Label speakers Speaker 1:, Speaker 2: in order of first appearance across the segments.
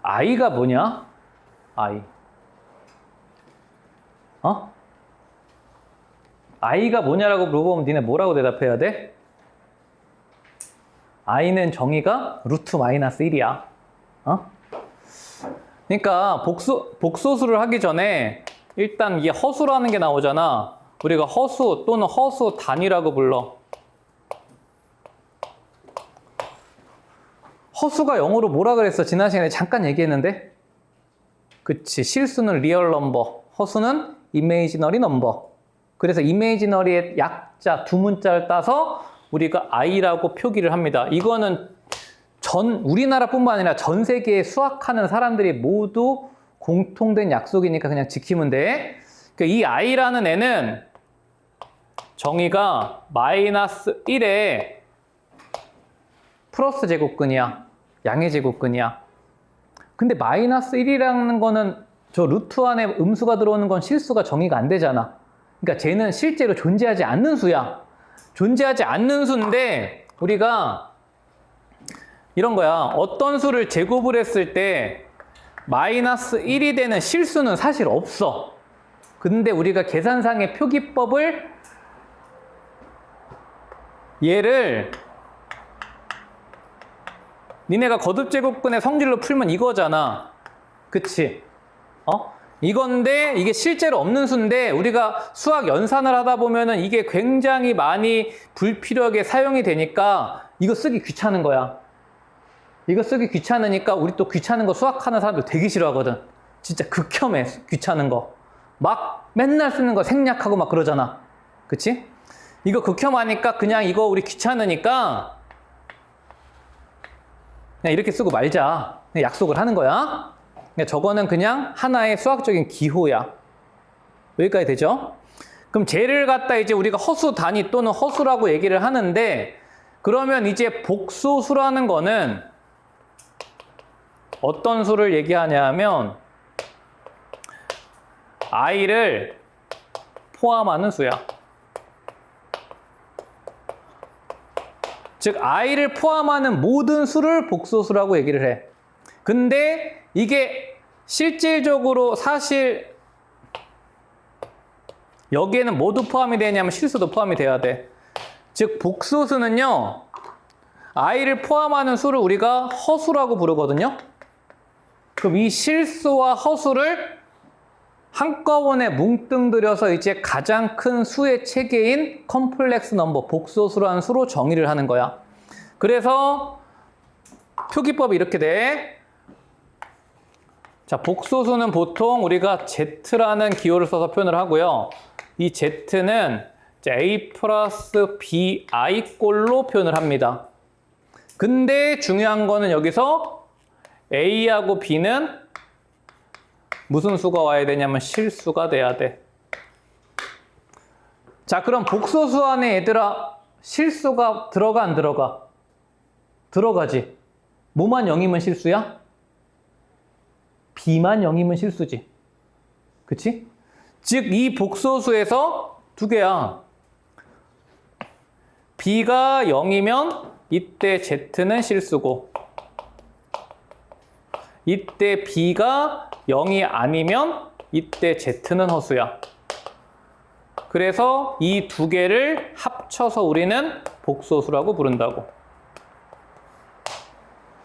Speaker 1: i가 뭐냐? i. i가 뭐냐라고 물어보면 니네 뭐라고 대답해야 돼? i는 정의가 루트 마이너스 1이야. 그러니까 복소수를 하기 전에 일단 이게 허수라는 게 나오잖아. 우리가 허수 또는 허수 단위라고 불러. 허수가 영어로 뭐라 그랬어? 지난 시간에 잠깐 얘기했는데? 그치, 실수는 리얼 넘버, 허수는 이메이지너리 넘버. 그래서 이메이지너리의 약자 두 문자를 따서 우리가 i라고 표기를 합니다. 이거는 우리나라뿐만 아니라 전 세계에 수학하는 사람들이 모두 공통된 약속이니까 그냥 지키면 돼. 그러니까 이 i라는 애는 정의가 마이너스 1에 플러스 제곱근이야. 양의 제곱근이야. 근데 마이너스 1이라는 거는 저 루트 안에 음수가 들어오는 건 실수가 정의가 안 되잖아. 그러니까 쟤는 실제로 존재하지 않는 수야. 존재하지 않는 수인데 우리가 이런 거야. 어떤 수를 제곱을 했을 때 마이너스 1이 되는 실수는 사실 없어. 근데 우리가 계산상의 표기법을 얘를 니네가 거듭제곱근의 성질로 풀면 이거잖아. 그치? 이건데 이게 실제로 없는 수인데 우리가 수학 연산을 하다 보면은 이게 굉장히 많이 불필요하게 사용이 되니까 이거 쓰기 귀찮은 거야. 이거 쓰기 귀찮으니까 우리 또 귀찮은 거 수학하는 사람들 되게 싫어하거든. 진짜 극혐해, 귀찮은 거. 막 맨날 쓰는 거 생략하고 막 그러잖아. 그치? 이거 극혐하니까 그냥 이거 우리 귀찮으니까 그냥 이렇게 쓰고 말자. 그냥 약속을 하는 거야. 저거는 그냥 하나의 수학적인 기호야. 여기까지 되죠? 그럼 쟤를 갖다 이제 우리가 허수 단위 또는 허수라고 얘기를 하는데 그러면 이제 복소수라는 거는 어떤 수를 얘기하냐면 i를 포함하는 수야. 즉 i를 포함하는 모든 수를 복소수라고 얘기를 해. 근데 이게 실질적으로 사실 여기에는 뭐도 포함이 되냐면 실수도 포함이 돼야 돼. 즉 복소수는요 i를 포함하는 수를 우리가 허수라고 부르거든요. 그럼 이 실수와 허수를 한꺼번에 뭉뚱그려서 이제 가장 큰 수의 체계인 컴플렉스 넘버, 복소수라는 수로 정의를 하는 거야. 그래서 표기법이 이렇게 돼. 자, 복소수는 보통 우리가 Z라는 기호를 써서 표현을 하고요. 이 Z는 A 플러스 BI 꼴로 표현을 합니다. 근데 중요한 거는 여기서 A하고 B는 무슨 수가 와야 되냐면 실수가 돼야 돼. 자, 그럼 복소수 안에 얘들아 실수가 들어가 안 들어가? 들어가지. 뭐만 0이면 실수야? B만 0이면 실수지. 그치? 즉 이 복소수에서 두 개야. B가 0이면 이때 Z는 실수고 이때 B가 0이 아니면 이때 Z는 허수야. 그래서 이 두 개를 합쳐서 우리는 복소수라고 부른다고.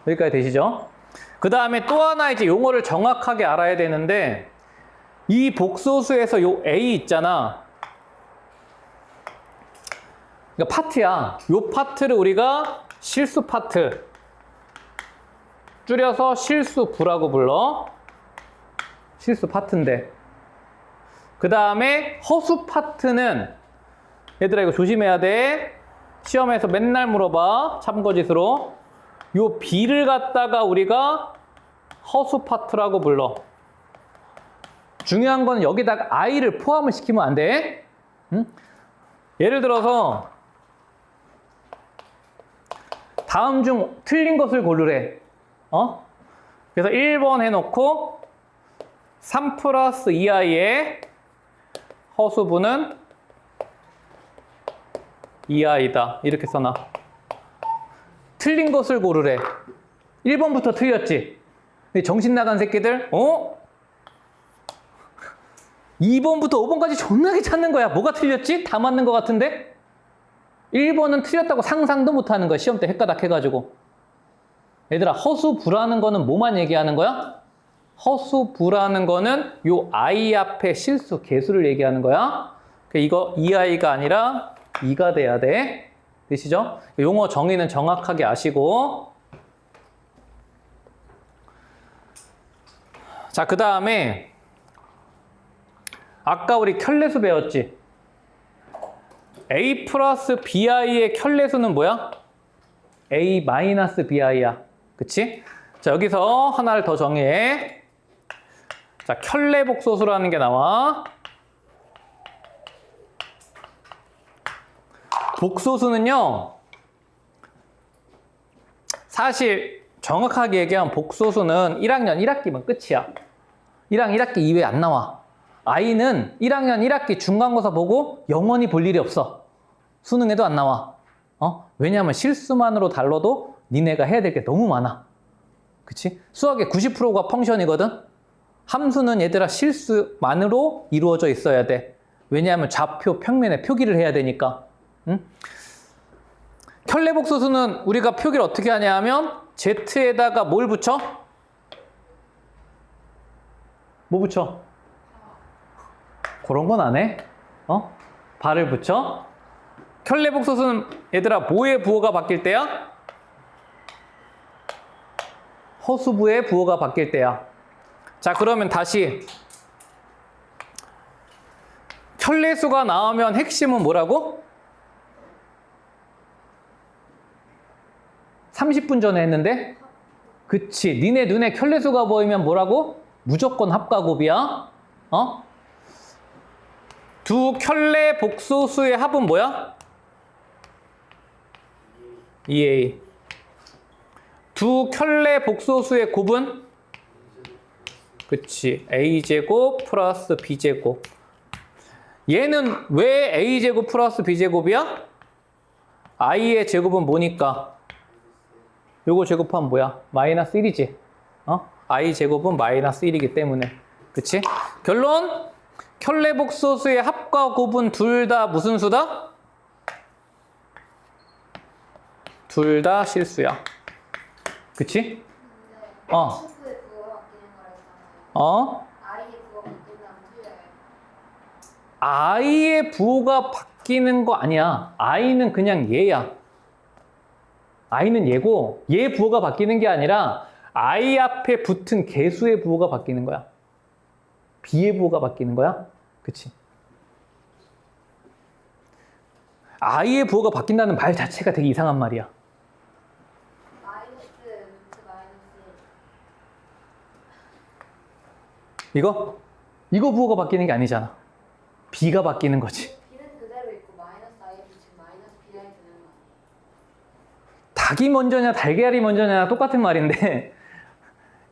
Speaker 1: 여기까지 되시죠? 그 다음에 또 하나 이제 용어를 정확하게 알아야 되는데 이 복소수에서 요 A 있잖아. 그러니까 파트야. 요 파트를 우리가 실수 파트 줄여서 실수부라고 불러. 실수 파트인데. 그 다음에 허수 파트는 얘들아 이거 조심해야 돼. 시험에서 맨날 물어봐. 참고짓으로. 요 B를 갖다가 우리가 허수 파트라고 불러. 중요한 건 여기다가 i를 포함을 시키면 안 돼. 응? 예를 들어서 다음 중 틀린 것을 고르래. 그래서 1번 해놓고 3 플러스 2i의 허수부는 2i다. 이렇게 써놔. 틀린 것을 고르래. 1번부터 틀렸지. 근데 정신 나간 새끼들, 2번부터 5번까지 존나게 찾는 거야. 뭐가 틀렸지? 다 맞는 것 같은데? 1번은 틀렸다고 상상도 못 하는 거야. 시험 때 헷가닥 해가지고. 얘들아, 허수부라는 거는 뭐만 얘기하는 거야? 허수부라는 거는 요 I 앞에 실수, 개수를 얘기하는 거야. 이거 이 I가 아니라 2가 돼야 돼. 되시죠? 용어 정의는 정확하게 아시고. 자, 그 다음에 아까 우리 켤레수 배웠지? A 플러스 BI의 켤레수는 뭐야? A 마이너스 BI야. 그치? 자, 여기서 하나를 더 정해. 자, 켤레복소수라는 게 나와. 복소수는요, 사실 정확하게 얘기하면 복소수는 1학년 1학기만 끝이야. 1학년 1학기 이외에 안 나와. I는 1학년 1학기 중간고사 보고 영원히 볼 일이 없어. 수능에도 안 나와. 왜냐하면 실수만으로 달러도 니네가 해야 될 게 너무 많아. 그치? 수학의 90%가 펑션이거든? 함수는 얘들아 실수만으로 이루어져 있어야 돼. 왜냐하면 좌표, 평면에 표기를 해야 되니까. 응? 켤레복소수는 우리가 표기를 어떻게 하냐 하면 Z에다가 뭘 붙여? 뭐 붙여? 그런 건 안 해. 발을 붙여. 켤레복소수는 얘들아 뭐의 부호가 바뀔 때야? 허수부의 부호가 바뀔 때야. 자, 그러면 다시 켤레수가 나오면 핵심은 뭐라고? 30분 전에 했는데? 그치. 니네 눈에 켤레수가 보이면 뭐라고? 무조건 합과곱이야. 두 켤레 복소수의 합은 뭐야? 2A. 두 켤레 복소수의 곱은? 그치. A제곱 플러스 B제곱. 얘는 왜 A제곱 플러스 B제곱이야? I의 제곱은 뭐니까? 요거 제곱하면 뭐야? 마이너스 1이지. I 제곱은 마이너스 1이기 때문에. 그치? 결론! 켤레복소수의 합과 곱은 둘 다 무슨 수다? 둘 다 실수야. 그치?
Speaker 2: 실수의 부호가 바뀌는 거랬잖아요. I의 부호가 바뀌면 틀려요.
Speaker 1: I의 부호가 바뀌는 거 아니야. I는 그냥 얘야. I는 얘고 얘 부호가 바뀌는 게 아니라 I 앞에 붙은 개수의 부호가 바뀌는 거야. B의 부호가 바뀌는 거야. 그치? I의 부호가 바뀐다는 말 자체가 되게 이상한 말이야.
Speaker 2: 마이너스 루트 마이너스
Speaker 1: 이거 부호가 바뀌는 게 아니잖아. B가 바뀌는 거지.
Speaker 2: B는 그대로 있고 마이너스 I 붙이면 마이너스 BI 되는 거 아니에요?
Speaker 1: 닭이 먼저냐 달걀이 먼저냐 똑같은 말인데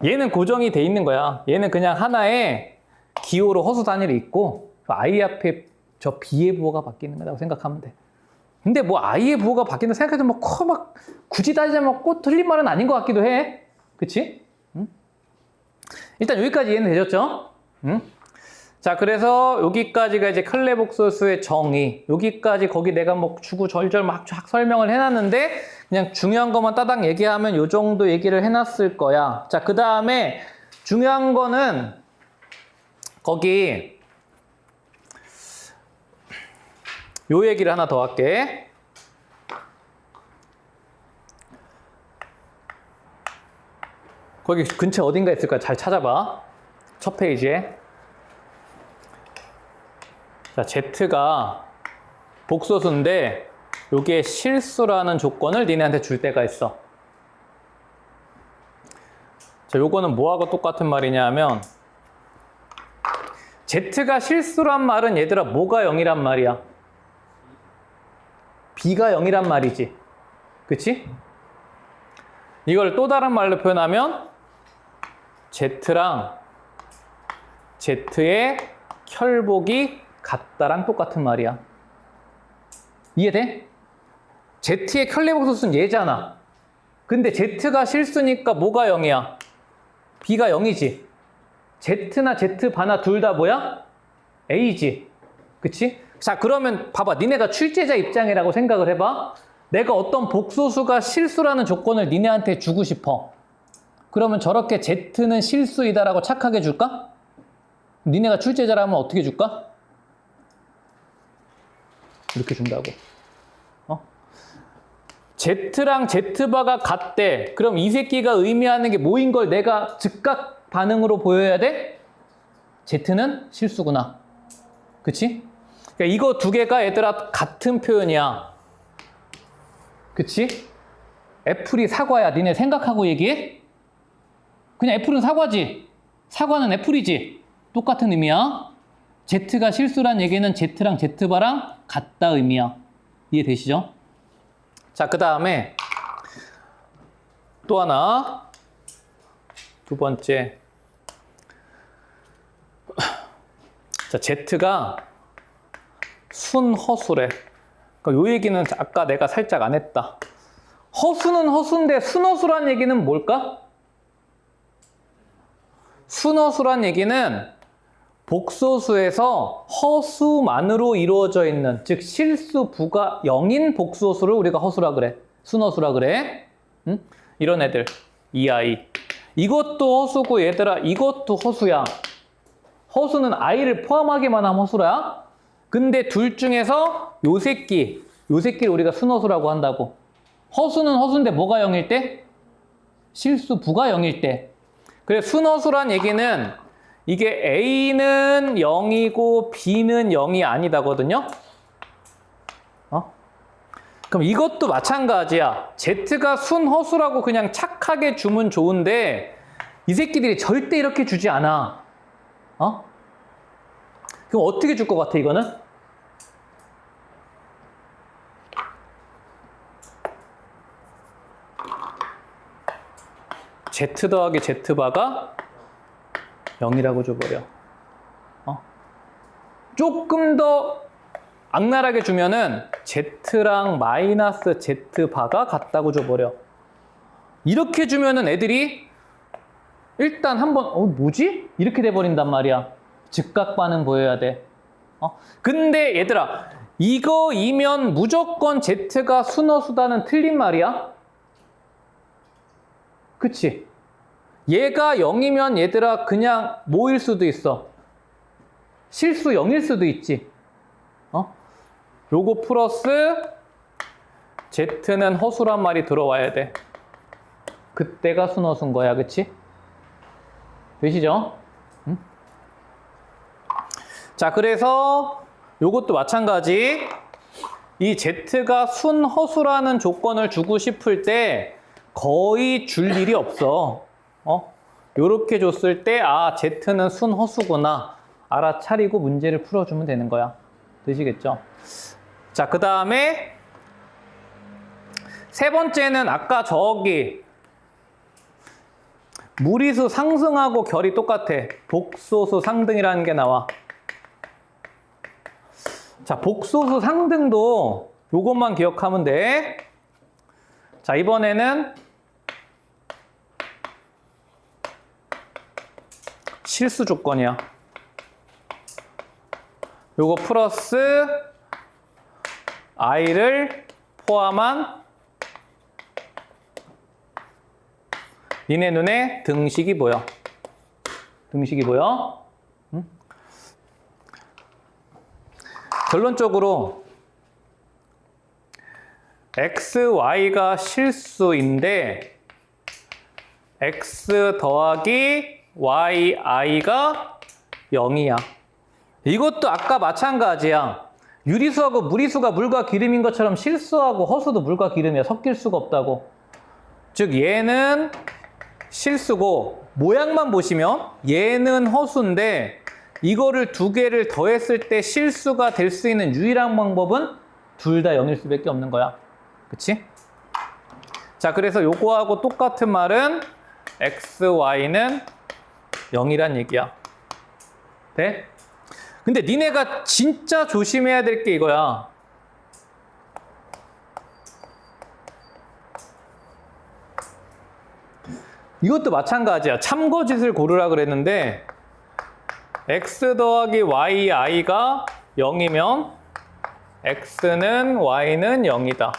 Speaker 1: 얘는 고정이 돼 있는 거야. 얘는 그냥 하나의 기호로 허수 단위로 있고 I 앞에 저 B의 부호가 바뀌는 거라고 생각하면 돼. 근데 뭐 I의 부호가 바뀐다 생각해도 막 굳이 따지자면 꼭 틀린 말은 아닌 것 같기도 해. 그치? 응? 일단 여기까지 이해는 되셨죠? 응? 자, 그래서 여기까지가 이제 켤레복소수의 정의. 여기까지 거기 내가 뭐 주구절절 막 설명을 해놨는데 그냥 중요한 것만 따닥 얘기하면 요 정도 얘기를 해놨을 거야. 자, 그 다음에 중요한 거는 거기 요 얘기를 하나 더 할게. 거기 근처에 어딘가 있을 거야. 잘 찾아봐. 첫 페이지에. 자, Z가 복소수인데 요게 실수라는 조건을 니네한테 줄 때가 있어. 자, 요거는 뭐하고 똑같은 말이냐 하면 Z가 실수란 말은 얘들아 뭐가 0이란 말이야? B가 0이란 말이지. 그치? 이걸 또 다른 말로 표현하면 Z랑 Z의 켤복이 같다랑 똑같은 말이야. 이해돼? Z의 켤레복소수는 얘잖아. 근데 Z가 실수니까 뭐가 0이야? B가 0이지. Z나 Z바나 둘 다 뭐야? A지. 그치? 자, 그러면 봐봐. 니네가 출제자 입장이라고 생각을 해봐. 내가 어떤 복소수가 실수라는 조건을 니네한테 주고 싶어. 그러면 저렇게 Z는 실수이다라고 착하게 줄까? 니네가 출제자라면 어떻게 줄까? 이렇게 준다고. Z랑 Z바가 같대. 그럼 이 새끼가 의미하는 게 뭐인 걸 내가 즉각 반응으로 보여야 돼? Z는 실수구나. 그치? 그러니까 이거 두 개가 얘들아 같은 표현이야. 그치? 애플이 사과야. 니네 생각하고 얘기해? 그냥 애플은 사과지. 사과는 애플이지. 똑같은 의미야. Z가 실수란 얘기는 Z랑 Z바랑 같다 의미야. 이해되시죠? 자, 그 다음에 또 하나. 두 번째. 자, Z가 순허수래. 그러니까 요 얘기는 아까 내가 살짝 안 했다. 허수는 허수인데 순허수란 얘기는 뭘까? 순허수란 얘기는 복소수에서 허수만으로 이루어져 있는, 즉 실수 부가 0인 복소수를 우리가 허수라 그래. 순허수라 그래. 응? 이런 애들. 이 아이. 이것도 허수고 얘들아 이것도 허수야. 허수는 아이를 포함하기만 하면 허수라. 근데 둘 중에서 요 새끼를 우리가 순허수라고 한다고. 허수는 허수인데 뭐가 0일 때? 실수 부가 0일 때. 그래 순허수란 얘기는 이게 A는 0이고 B는 0이 아니다거든요. 그럼 이것도 마찬가지야. Z가 순허수라고 그냥 착하게 주면 좋은데 이 새끼들이 절대 이렇게 주지 않아. 그럼 어떻게 줄 것 같아 이거는? Z 더하기 Z바가 0이라고 줘버려. 조금 더 악랄하게 주면은 Z랑 마이너스 Z바가 같다고 줘버려. 이렇게 주면은 애들이 일단 한번 뭐지? 이렇게 돼버린단 말이야. 즉각 반응 보여야 돼. 근데 얘들아 이거이면 무조건 Z가 순허수다는 틀린 말이야. 그치? 얘가 0이면 얘들아 그냥 뭐일 수도 있어. 실수 0일 수도 있지. 요거 플러스 Z는 허수란 말이 들어와야 돼. 그때가 순허수인 거야. 그치? 되시죠? 응? 자, 그래서 요것도 마찬가지. 이 Z가 순허수라는 조건을 주고 싶을 때 거의 줄 일이 없어. 요렇게 줬을 때 Z는 순허수구나 알아차리고 문제를 풀어주면 되는 거야. 되시겠죠? 자, 그 다음에 세 번째는 아까 저기 무리수 상승하고 결이 똑같아. 복소수 상등이라는 게 나와. 자, 복소수 상등도 요것만 기억하면 돼. 자, 이번에는 실수 조건이야. 요거 플러스 i를 포함한 니네 눈에 등식이 보여. 등식이 보여? 응? 결론적으로 x, y가 실수인데 x 더하기 y, i가 0이야. 이것도 아까 마찬가지야. 유리수하고 무리수가 물과 기름인 것처럼 실수하고 허수도 물과 기름이야. 섞일 수가 없다고. 즉 얘는 실수고 모양만 보시면 얘는 허수인데 이거를 두 개를 더했을 때 실수가 될 수 있는 유일한 방법은 둘 다 0일 수밖에 없는 거야. 그치? 자, 그래서 요거하고 똑같은 말은 x, y는 0이란 얘기야. 돼? 근데 니네가 진짜 조심해야 될 게 이거야. 이것도 마찬가지야. 참거짓을 고르라 그랬는데 x 더하기 yi가 0이면 x는 y는 0이다.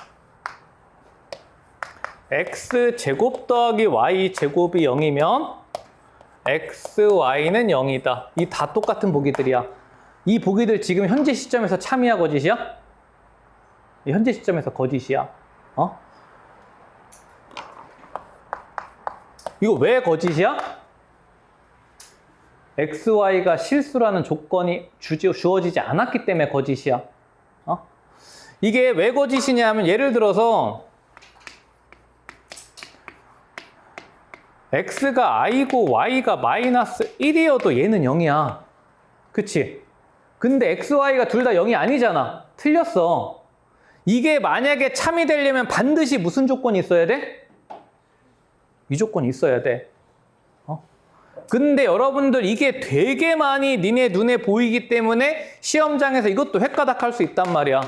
Speaker 1: x제곱 더하기 y제곱이 0이면 xy는 0이다. 이 다 똑같은 보기들이야. 이 보기들 지금 현재 시점에서 참이야 거짓이야? 현재 시점에서 거짓이야. 이거 왜 거짓이야? xy가 실수라는 조건이 주어지지 않았기 때문에 거짓이야. 이게 왜 거짓이냐 하면 예를 들어서 x가 i고 y가 마이너스 1이어도 얘는 0이야. 그치? 근데 xy가 둘 다 0이 아니잖아. 틀렸어. 이게 만약에 참이 되려면 반드시 무슨 조건이 있어야 돼? 이 조건이 있어야 돼. 근데 여러분들 이게 되게 많이 니네 눈에 보이기 때문에 시험장에서 이것도 헷가닥할 수 있단 말이야.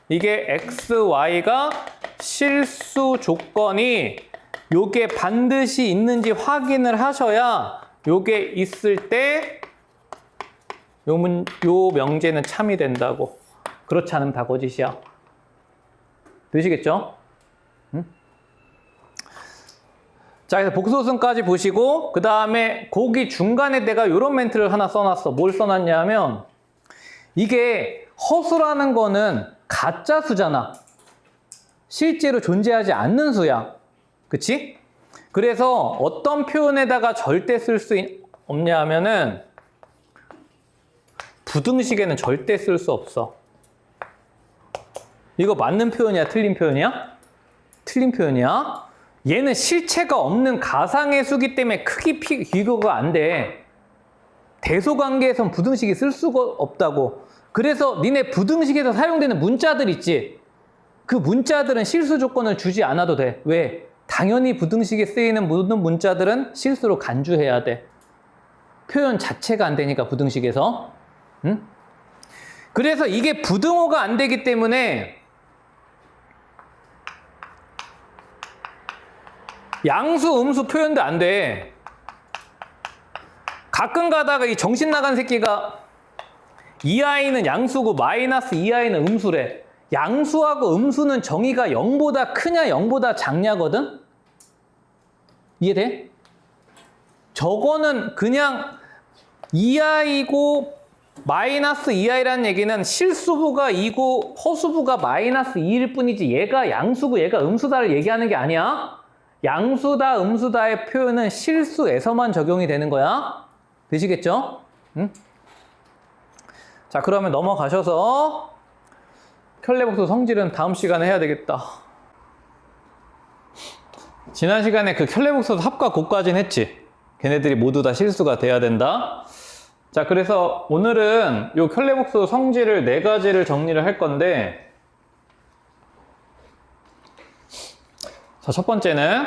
Speaker 1: 이게 xy가 실수 조건이 요게 반드시 있는지 확인을 하셔야 요게 있을 때 요 명제는 참이 된다고. 그렇지 않으면 다 거짓이야. 되시겠죠? 응? 자, 그래서 복소승까지 보시고 그 다음에 거기 중간에 내가 요런 멘트를 하나 써놨어. 뭘 써놨냐면 이게 허수라는 거는 가짜 수잖아. 실제로 존재하지 않는 수야. 그치? 그래서 어떤 표현에다가 절대 쓸 수 없냐 하면은 부등식에는 절대 쓸 수 없어. 이거 맞는 표현이야? 틀린 표현이야? 틀린 표현이야. 얘는 실체가 없는 가상의 수기 때문에 크기 비교가 안 돼. 대소관계에선 부등식이 쓸 수가 없다고. 그래서 니네 부등식에서 사용되는 문자들 있지? 그 문자들은 실수 조건을 주지 않아도 돼. 왜? 당연히 부등식에 쓰이는 모든 문자들은 실수로 간주해야 돼. 표현 자체가 안 되니까 부등식에서. 응? 그래서 이게 부등호가 안 되기 때문에 양수, 음수 표현도 안 돼. 가끔 가다가 이 정신 나간 새끼가 2i는 양수고 마이너스 2i는 음수래. 양수하고 음수는 정의가 0보다 크냐 0보다 작냐거든? 이해돼? 저거는 그냥 2i고 마이너스 2i라는 얘기는 실수부가 2고 허수부가 마이너스 2일 뿐이지 얘가 양수고 얘가 음수다를 얘기하는 게 아니야. 양수다 음수다의 표현은 실수에서만 적용이 되는 거야. 되시겠죠? 응? 자, 그러면 넘어가셔서 켤레복수 성질은 다음 시간에 해야 되겠다. 지난 시간에 그 켤레복수 합과 곱까지는 했지. 걔네들이 모두 다 실수가 돼야 된다. 자, 그래서 오늘은 요 켤레복수 성질을 4가지를 정리를 할 건데, 자, 첫 번째는,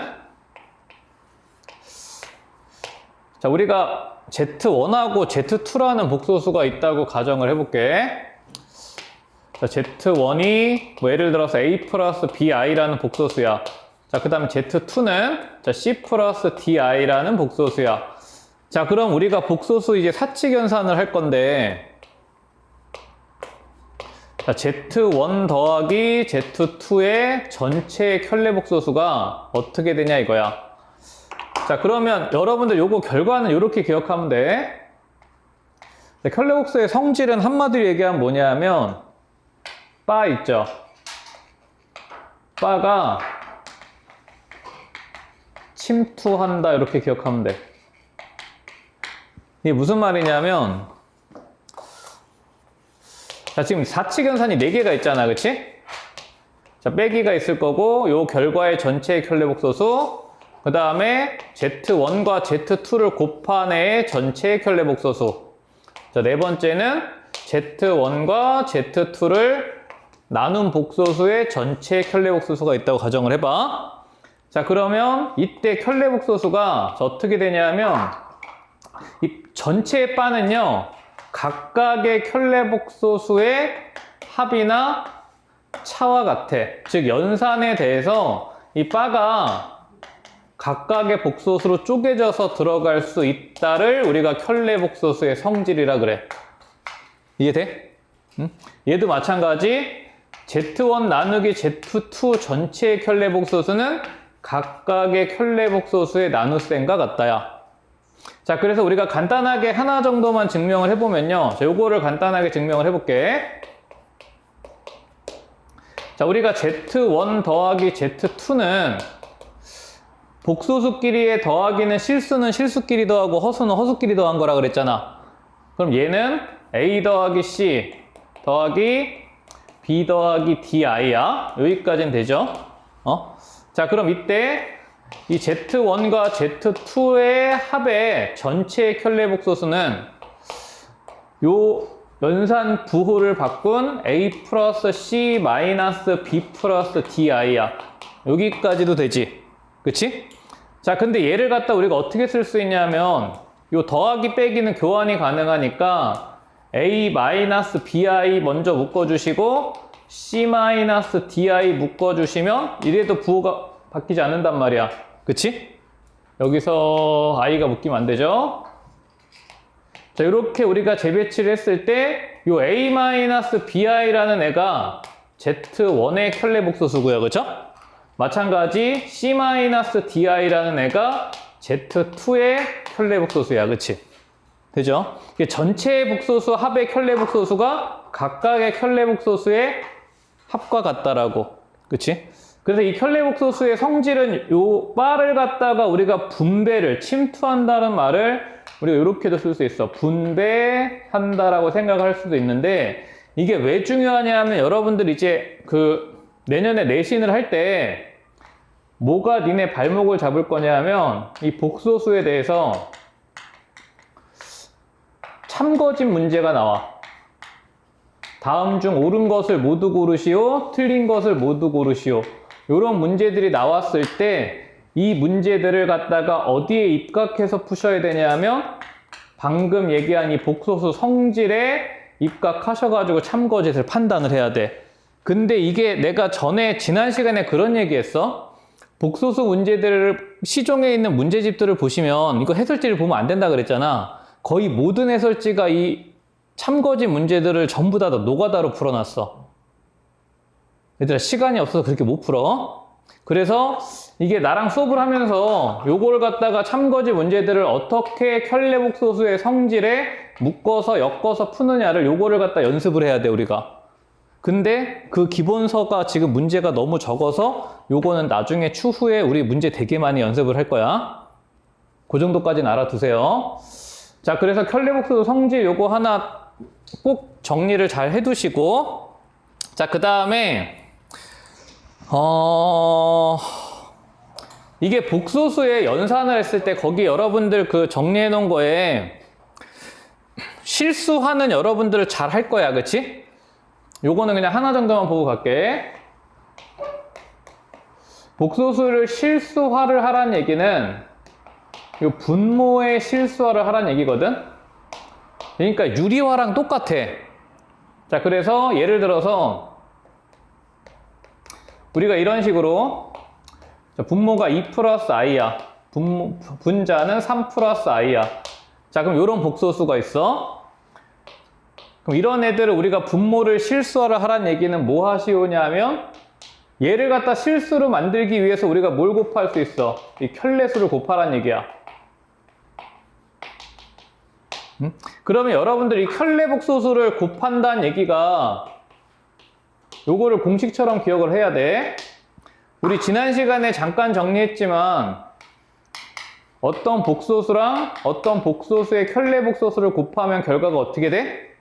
Speaker 1: 자, 우리가 Z1하고 Z2라는 복소수가 있다고 가정을 해볼게. 자, Z1이 뭐 예를 들어서 A 플러스 BI라는 복소수야. 자, 그 다음에 Z2는 자, C 플러스 DI라는 복소수야. 자, 그럼 우리가 복소수 이제 사칙연산을 할 건데, 자, Z1 더하기 Z2의 전체 켤레복소수가 어떻게 되냐 이거야. 자, 그러면 여러분들 요거 결과는 이렇게 기억하면 돼. 자, 켤레복수의 성질은 한마디로 얘기하면 뭐냐면 바 있죠. 바가 침투한다 이렇게 기억하면 돼. 이게 무슨 말이냐면, 자, 지금 사칙연산이 4개가 있잖아, 그치? 자, 빼기가 있을 거고, 요 결과의 전체 켤레복소수, 그 다음에 Z1과 Z2를 곱한 애의 전체 켤레복소수. 자, 4번째는 Z1과 Z2를 나눈 복소수의 전체 켤레복소수가 있다고 가정을 해봐. 자, 그러면 이때 켤레복소수가 어떻게 되냐면, 이 전체의 바는요, 각각의 켤레복소수의 합이나 차와 같아. 즉 연산에 대해서 이 바가 각각의 복소수로 쪼개져서 들어갈 수 있다를 우리가 켤레 복소수의 성질이라 그래. 이해돼? 응? 얘도 마찬가지. Z1 나누기 Z2 전체의 켤레 복소수는 각각의 켤레 복소수의 나눗셈과 같다야. 자, 그래서 우리가 간단하게 하나 정도만 증명을 해보면요. 자, 요거를 간단하게 증명을 해볼게. 자, 우리가 Z1 더하기 Z2는 복소수끼리의 더하기는 실수는 실수끼리 더하고 허수는 허수끼리 더한 거라 그랬잖아. 그럼 얘는 A 더하기 C 더하기 B 더하기 DI야. 여기까지는 되죠? 자, 그럼 이때 이 Z1과 Z2의 합의 전체의 켤레 복소수는 요 연산 부호를 바꾼 A 플러스 C 마이너스 B 플러스 DI야. 여기까지도 되지. 그치? 자, 근데 얘를 갖다 우리가 어떻게 쓸 수 있냐면 요 더하기 빼기는 교환이 가능하니까 A 마이너스 BI 먼저 묶어주시고 C 마이너스 DI 묶어주시면 이래도 부호가 바뀌지 않는단 말이야. 그치? 여기서 I가 묶이면 안 되죠? 자, 이렇게 우리가 재배치를 했을 때 요 A 마이너스 BI라는 애가 Z1의 켤레 복소수고요. 그쵸? 마찬가지 C 마이너스 DI라는 애가 Z2의 켤레 복소수야. 그치? 되죠? 이게 전체의 복소수 합의 켤레 복소수가 각각의 켤레 복소수의 합과 같다라고. 그치? 그래서 이 켤레 복소수의 성질은 요 바를 갖다가 우리가 분배를, 침투한다는 말을 우리가 이렇게도 쓸 수 있어. 분배한다라고 생각할 수도 있는데 이게 왜 중요하냐면 여러분들 이제 그 내년에 내신을 할 때 뭐가 니네 발목을 잡을 거냐면 이 복소수에 대해서 참거짓 문제가 나와. 다음 중 옳은 것을 모두 고르시오, 틀린 것을 모두 고르시오. 이런 문제들이 나왔을 때 이 문제들을 갖다가 어디에 입각해서 푸셔야 되냐면 방금 얘기한 이 복소수 성질에 입각하셔가지고 참거짓을 판단을 해야 돼. 근데 이게 내가 전에 지난 시간에 그런 얘기했어. 복소수 문제들을 시중에 있는 문제집들을 보시면 이거 해설지를 보면 안 된다 그랬잖아. 거의 모든 해설지가 이 참거짓 문제들을 전부 다 노가다로 풀어놨어. 얘들아 시간이 없어서 그렇게 못 풀어. 그래서 이게 나랑 수업을 하면서 요걸 갖다가 참거짓 문제들을 어떻게 켤레 복소수의 성질에 묶어서 엮어서 푸느냐를 요거를 갖다 연습을 해야 돼 우리가. 근데 그 기본서가 지금 문제가 너무 적어서 요거는 나중에 추후에 우리 문제 되게 많이 연습을 할 거야. 그 정도까지는 알아두세요. 자, 그래서 켤레 복소수 성질 요거 하나 꼭 정리를 잘 해두시고, 자, 그 다음에 이게 복소수의 연산을 했을 때 거기 여러분들 그 정리해 놓은 거에 실수하는 여러분들 잘 할 거야. 그치? 요거는 그냥 하나 정도만 보고 갈게. 복소수를 실수화를 하란 얘기는 요 분모의 실수화를 하란 얘기거든. 그러니까 유리화랑 똑같아. 자, 그래서 예를 들어서 우리가 이런 식으로 분모가 2 플러스 i야. 분자는 3 플러스 i야. 자, 그럼 이런 복소수가 있어. 그럼 이런 애들을 우리가 분모를 실수화를 하란 얘기는 뭐 하시오냐면 얘를 갖다 실수로 만들기 위해서 우리가 뭘 곱할 수 있어? 이 켤레수를 곱하란 얘기야. 그러면 여러분들이 이 켤레 복소수를 곱한다는 얘기가 요거를 공식처럼 기억을 해야 돼. 우리 지난 시간에 잠깐 정리했지만 어떤 복소수랑 어떤 복소수의 켤레 복소수를 곱하면 결과가 어떻게 돼?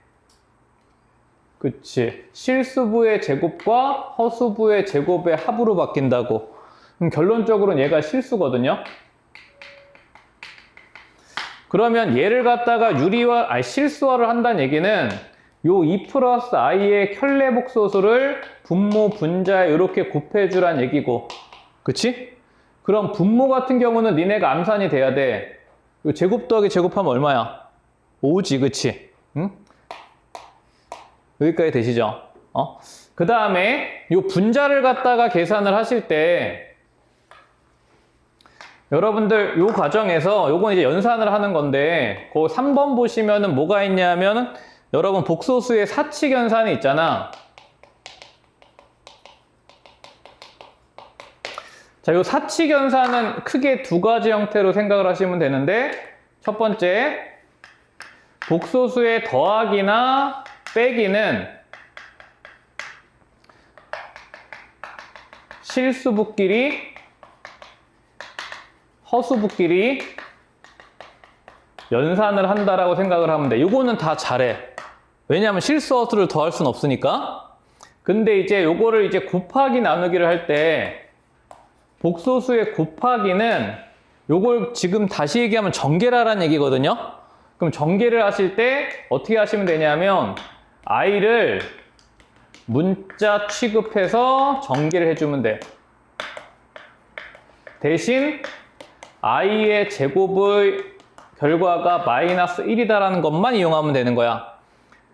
Speaker 1: 그치. 실수부의 제곱과 허수부의 제곱의 합으로 바뀐다고. 그럼 결론적으로는 얘가 실수거든요. 그러면 얘를 갖다가 실수화를 한다는 얘기는 요 2 플러스 i의 켤레 복소수를 분모, 분자에 이렇게 곱해주란 얘기고. 그치? 그럼 분모 같은 경우는 니네가 암산이 돼야 돼. 요 제곱 더하기 제곱하면 얼마야? 5지, 그치? 응? 여기까지 되시죠? 그 다음에 요 분자를 갖다가 계산을 하실 때 여러분들 요 과정에서 요건 이제 연산을 하는 건데 그 3번 보시면은 뭐가 있냐면 여러분 복소수의 사칙 연산이 있잖아. 자, 요 사칙 연산은 크게 두 가지 형태로 생각을 하시면 되는데 첫 번째 복소수의 더하기나 빼기는 실수부끼리 허수부끼리 연산을 한다라고 생각을 하면 돼. 요거는 다 잘해. 왜냐하면 실수 허수를 더할 수는 없으니까. 근데 이제 요거를 이제 곱하기 나누기를 할 때 복소수의 곱하기는 요걸 지금 다시 얘기하면 전개를 하라는 얘기거든요. 그럼 전개를 하실 때 어떻게 하시면 되냐면 i를 문자 취급해서 전개를 해주면 돼. 대신 i의 제곱의 결과가 마이너스 1이다라는 것만 이용하면 되는 거야.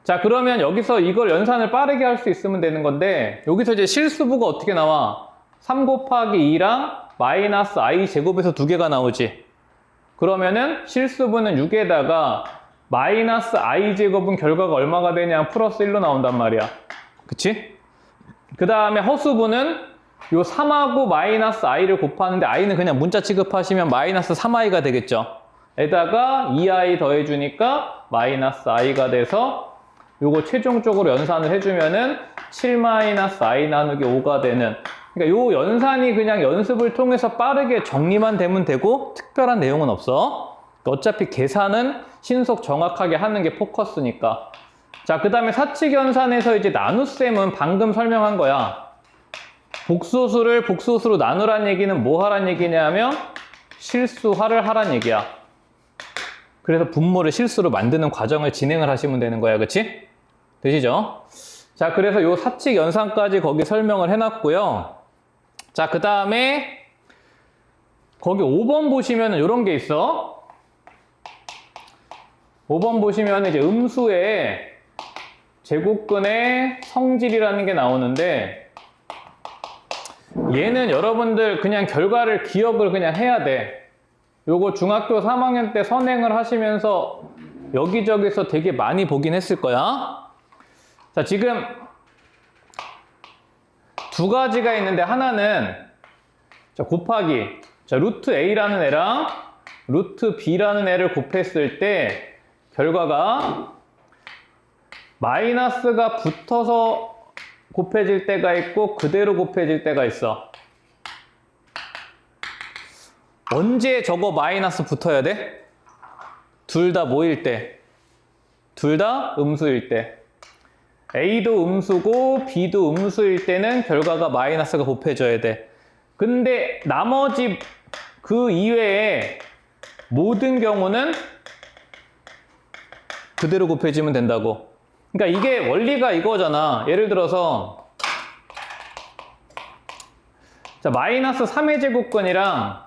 Speaker 1: 자, 그러면 여기서 이걸 연산을 빠르게 할 수 있으면 되는 건데 여기서 이제 실수부가 어떻게 나와? 3 곱하기 2랑 마이너스 i 제곱에서 두 개가 나오지. 그러면은 실수부는 6에다가 마이너스 i 제곱은 결과가 얼마가 되냐? 플러스 1로 나온단 말이야. 그치? 그 다음에 허수부는 요 3하고 마이너스 i를 곱하는데 i는 그냥 문자 취급하시면 마이너스 3i가 되겠죠. 에다가 2i 더해주니까 마이너스 i가 돼서 요거 최종적으로 연산을 해주면은 7 마이너스 i 나누기 5가 되는, 그러니까 요 연산이 그냥 연습을 통해서 빠르게 정리만 되면 되고 특별한 내용은 없어. 어차피 계산은 신속 정확하게 하는 게 포커스니까. 자, 그 다음에 사칙 연산에서 이제 나눗셈은 방금 설명한 거야. 복소수를 복소수로 나누란 얘기는 뭐 하란 얘기냐면 실수화를 하란 얘기야. 그래서 분모를 실수로 만드는 과정을 진행을 하시면 되는 거야. 그치? 되시죠? 자, 그래서 요 사칙 연산까지 거기 설명을 해놨고요. 자, 그 다음에 거기 5번 보시면은 요런 게 있어. 5번 보시면 이제 음수에 제곱근의 성질이라는 게 나오는데 얘는 여러분들 그냥 결과를 기억을 그냥 해야 돼. 요거 중학교 3학년 때 선행을 하시면서 여기저기서 되게 많이 보긴 했을 거야. 자, 지금 두 가지가 있는데 하나는 자, 곱하기. 자, 루트 a라는 애랑 루트 b라는 애를 곱했을 때 결과가 마이너스가 붙어서 곱해질 때가 있고 그대로 곱해질 때가 있어. 언제 저거 마이너스 붙어야 돼? 둘 다 뭐일 때? 둘 다 음수일 때. A도 음수고 B도 음수일 때는 결과가 마이너스가 곱해져야 돼. 근데 나머지 그 이외에 모든 경우는 그대로 곱해지면 된다고. 그러니까 이게 원리가 이거잖아. 예를 들어서 자, 마이너스 3의 제곱근이랑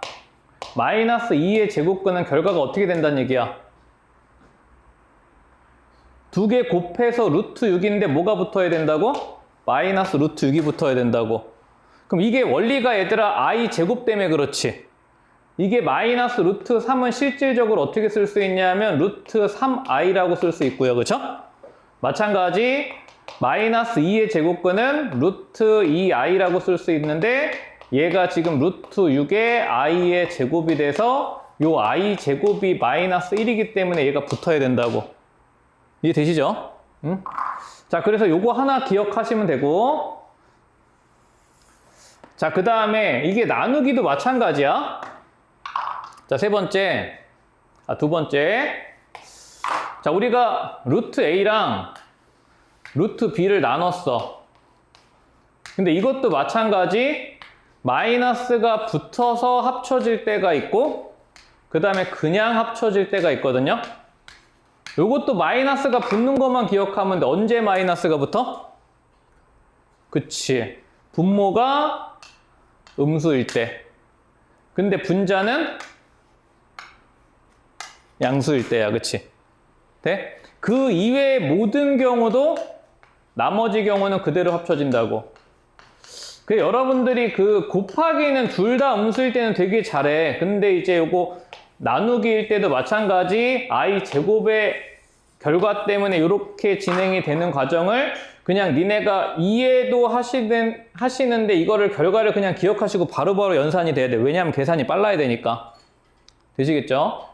Speaker 1: 마이너스 2의 제곱근은 결과가 어떻게 된다는 얘기야? 두 개 곱해서 루트 6인데 뭐가 붙어야 된다고? 마이너스 루트 6이 붙어야 된다고. 그럼 이게 원리가 얘들아 i 제곱 때문에 그렇지. 이게 마이너스 루트 3은 실질적으로 어떻게 쓸 수 있냐면 루트 3i라고 쓸 수 있고요. 그쵸? 마찬가지 마이너스 2의 제곱근은 루트 2i라고 쓸 수 있는데 얘가 지금 루트 6의 i의 제곱이 돼서 요 i 제곱이 마이너스 1이기 때문에 얘가 붙어야 된다고. 이해되시죠? 응? 자, 그래서 요거 하나 기억하시면 되고, 자, 그 다음에 이게 나누기도 마찬가지야. 자, 두 번째. 자, 우리가 루트 a랑 루트 b를 나눴어. 근데 이것도 마찬가지 마이너스가 붙어서 합쳐질 때가 있고 그 다음에 그냥 합쳐질 때가 있거든요. 요것도 마이너스가 붙는 것만 기억하면 돼. 언제 마이너스가 붙어? 그치. 분모가 음수일 때. 근데 분자는 양수일 때야. 그치? 돼? 그 이외의 모든 경우도 나머지 경우는 그대로 합쳐진다고. 그 여러분들이 그 곱하기는 둘 다 음수일 때는 되게 잘해. 근데 이제 요거 나누기일 때도 마찬가지 i 제곱의 결과 때문에 이렇게 진행이 되는 과정을 그냥 니네가 이해도 하시는데 이거를 결과를 그냥 기억하시고 바로바로 연산이 돼야 돼. 왜냐하면 계산이 빨라야 되니까. 되시겠죠?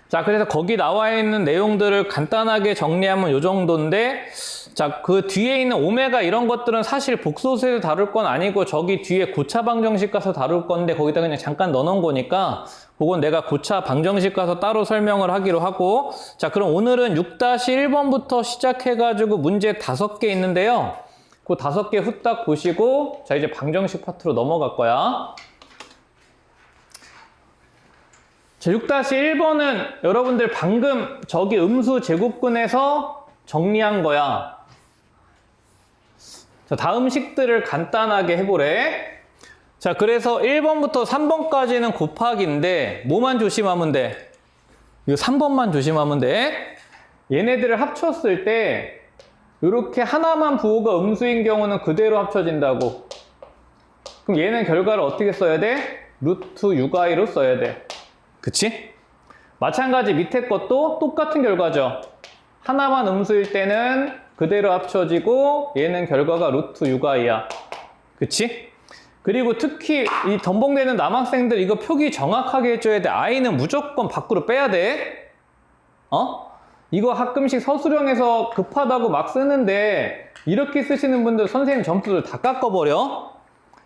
Speaker 1: 자, 그래서 거기 나와 있는 내용들을 간단하게 정리하면 요 정도인데, 자, 그 뒤에 있는 오메가 이런 것들은 사실 복소수에서 다룰 건 아니고 저기 뒤에 고차 방정식 가서 다룰 건데 거기다 그냥 잠깐 넣어놓은 거니까 그건 내가 고차 방정식 가서 따로 설명을 하기로 하고, 자, 그럼 오늘은 6-1번부터 시작해가지고 문제 5개 있는데요. 그 5개 후딱 보시고, 자, 이제 방정식 파트로 넘어갈 거야. 자, 6-1번은 여러분들 방금 저기 음수 제곱근에서 정리한 거야. 자, 다음 식들을 간단하게 해보래. 자, 그래서 1번부터 3번까지는 곱하기인데 뭐만 조심하면 돼? 이거 3번만 조심하면 돼. 얘네들을 합쳤을 때 이렇게 하나만 부호가 음수인 경우는 그대로 합쳐진다고. 그럼 얘는 결과를 어떻게 써야 돼? 루트 6i로 써야 돼. 그치? 마찬가지 밑에 것도 똑같은 결과죠. 하나만 음수일 때는 그대로 합쳐지고 얘는 결과가 루트 6i야. 그치? 그리고 특히 이 덤벙대는 남학생들 이거 표기 정확하게 해줘야 돼. i는 무조건 밖으로 빼야 돼. 이거 가끔씩 서술형에서 급하다고 막 쓰는데 이렇게 쓰시는 분들 선생님 점수를 다 깎아버려.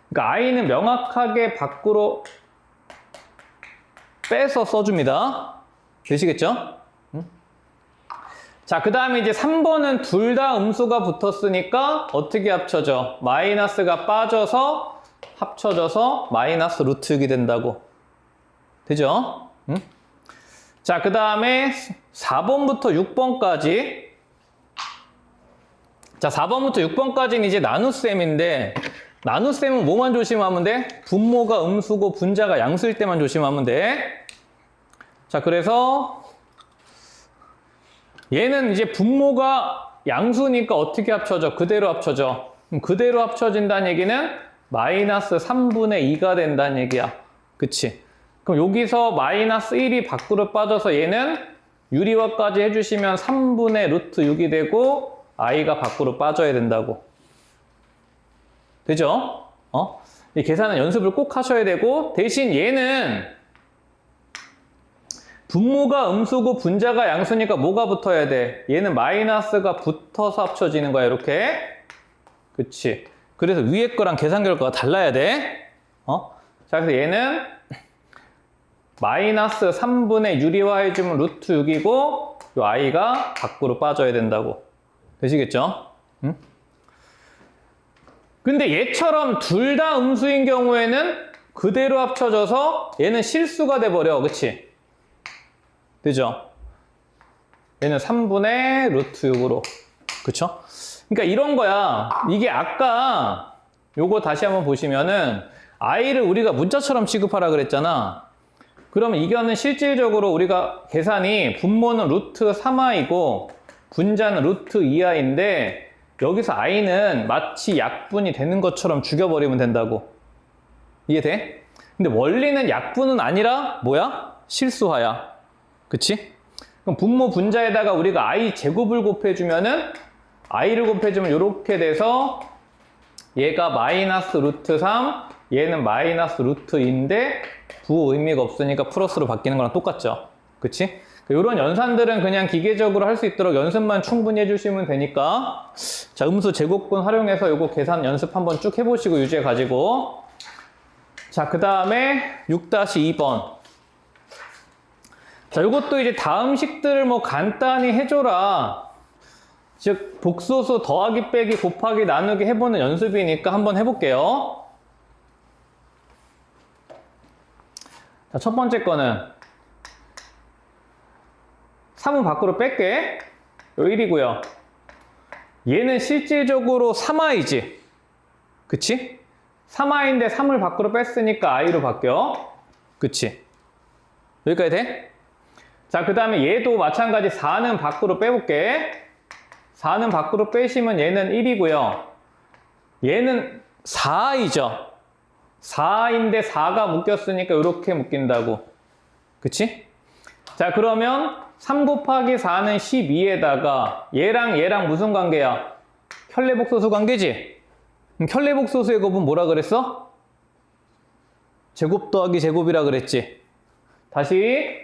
Speaker 1: 그러니까 i는 명확하게 밖으로 빼서 써줍니다. 되시겠죠? 자, 그 다음에 이제 3번은 둘 다 음수가 붙었으니까 어떻게 합쳐져? 마이너스가 빠져서 합쳐져서 마이너스 루트 6이 된다고. 되죠? 자, 그 다음에 4번부터 6번까지. 자, 4번부터 6번까지는 이제 나눗셈인데, 나눗셈은 뭐만 조심하면 돼? 분모가 음수고 분자가 양수일 때만 조심하면 돼. 자, 그래서 얘는 이제 분모가 양수니까 어떻게 합쳐져? 그대로 합쳐져. 그럼 그대로 합쳐진다는 얘기는 마이너스 3분의 2가 된다는 얘기야. 그치? 그럼 여기서 마이너스 1이 밖으로 빠져서 얘는 유리화까지 해주시면 3분의 루트 6이 되고 i가 밖으로 빠져야 된다고. 되죠? 이 계산은 연습을 꼭 하셔야 되고, 대신 얘는 분모가 음수고 분자가 양수니까 뭐가 붙어야 돼? 얘는 마이너스가 붙어서 합쳐지는 거야, 이렇게. 그치? 그래서 위에 거랑 계산 결과가 달라야 돼. 자, 그래서 얘는 마이너스 3분의 유리화 해주면 루트 6이고 요 i가 밖으로 빠져야 된다고. 되시겠죠? 응? 근데 얘처럼 둘 다 음수인 경우에는 그대로 합쳐져서 얘는 실수가 돼버려. 그치? 되죠? 얘는 3분의 루트 6으로. 그쵸? 그러니까 이런 거야. 이게 아까 요거 다시 한번 보시면은 i를 우리가 문자처럼 취급하라 그랬잖아. 그러면 이거는 실질적으로 우리가 계산이 분모는 루트 3i고 분자는 루트 2i인데 여기서 i는 마치 약분이 되는 것처럼 죽여버리면 된다고. 이해돼? 근데 원리는 약분은 아니라 뭐야? 실수하야. 그치? 그럼 분모 분자에다가 우리가 i 제곱을 곱해주면은 i를 곱해주면 이렇게 돼서 얘가 마이너스 루트 3, 얘는 마이너스 루트 2인데 부호 의미가 없으니까 플러스로 바뀌는 거랑 똑같죠. 그치? 이런 연산들은 그냥 기계적으로 할 수 있도록 연습만 충분히 해주시면 되니까. 자, 음수 제곱근 활용해서 요거 계산 연습 한번 쭉 해보시고 유지해 가지고. 자, 그 다음에 6-2번. 자, 요것도 이제 다음 식들을 뭐 간단히 해줘라. 즉, 복소수 더하기 빼기 곱하기 나누기 해보는 연습이니까 한번 해볼게요. 자, 첫 번째 거는 3은 밖으로 뺄게. 요 1이고요. 얘는 실질적으로 3i지. 그치? 3i인데 3을 밖으로 뺐으니까 i로 바뀌어. 그치? 여기까지 돼? 자, 그 다음에 얘도 마찬가지 4는 밖으로 빼볼게. 4는 밖으로 빼시면 얘는 1이고요. 얘는 4i죠. 4인데 4가 묶였으니까 이렇게 묶인다고. 그치? 자, 그러면 3 곱하기 4는 12에다가 얘랑 얘랑 무슨 관계야? 켤레복소수 관계지? 그럼 켤레복소수의 곱은 뭐라 그랬어? 제곱 더하기 제곱이라 그랬지? 다시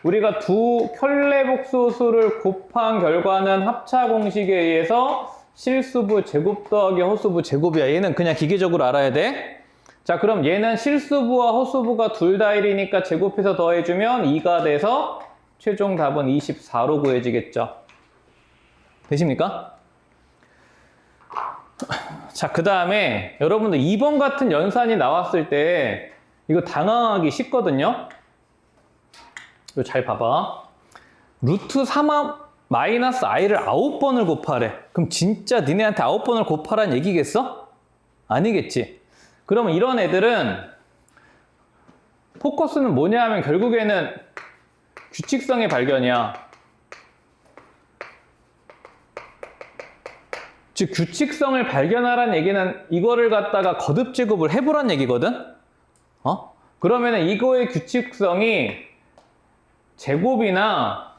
Speaker 1: 우리가 두 켤레복소수를 곱한 결과는 합차 공식에 의해서 실수부 제곱 더하기 허수부 제곱이야. 얘는 그냥 기계적으로 알아야 돼. 자, 그럼 얘는 실수부와 허수부가 둘 다 1이니까 제곱해서 더해주면 2가 돼서 최종 답은 24로 구해지겠죠. 되십니까? 자, 그 다음에 여러분들 2번 같은 연산이 나왔을 때 이거 당황하기 쉽거든요. 이거 잘 봐봐. 루트 3 마이너스 i를 9번을 곱하래. 그럼 진짜 니네한테 9번을 곱하라는 얘기겠어? 아니겠지. 그러면 이런 애들은 포커스는 뭐냐 하면 결국에는 규칙성의 발견이야. 즉 규칙성을 발견하라는 얘기는 이거를 갖다가 거듭 제곱을 해보란 얘기거든? 그러면은 이거의 규칙성이 제곱이나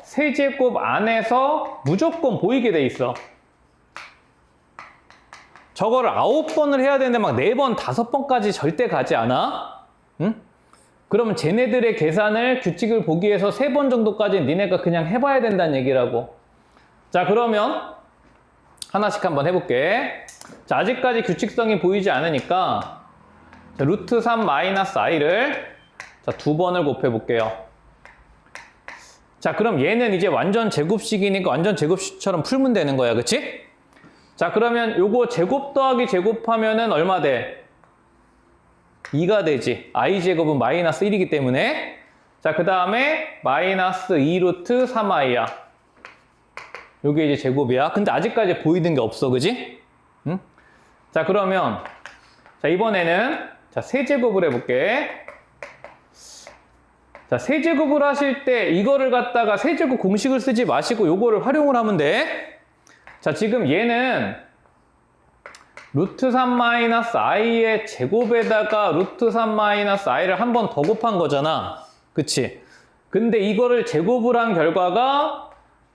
Speaker 1: 세제곱 안에서 무조건 보이게 돼 있어. 저거를 9번을 해야 되는데 막 4번, 5번까지 절대 가지 않아? 응? 그러면 쟤네들의 계산을 규칙을 보기 위해서 3번 정도까지 니네가 그냥 해봐야 된다는 얘기라고. 자, 그러면 하나씩 한번 해볼게. 자, 아직까지 규칙성이 보이지 않으니까 자, 루트 3 마이너스 i를 자, 2번을 곱해볼게요. 자, 그럼 얘는 이제 완전 제곱식이니까 완전 제곱식처럼 풀면 되는 거야. 그치? 자, 그러면 요거 제곱 더하기 제곱하면은 얼마 돼? 2가 되지. i제곱은 마이너스 1이기 때문에. 자, 그 다음에 마이너스 2루트 3i야. 요게 이제 제곱이야. 근데 아직까지 보이는 게 없어. 그지? 응? 자, 그러면 자, 이번에는 자, 세제곱을 해볼게. 자, 세제곱을 하실 때 이거를 갖다가 세제곱 공식을 쓰지 마시고 요거를 활용을 하면 돼. 자, 지금 얘는 루트 3 마이너스 i의 제곱에다가 루트 3 마이너스 i를 한 번 더 곱한 거잖아. 그치? 근데 이거를 제곱을 한 결과가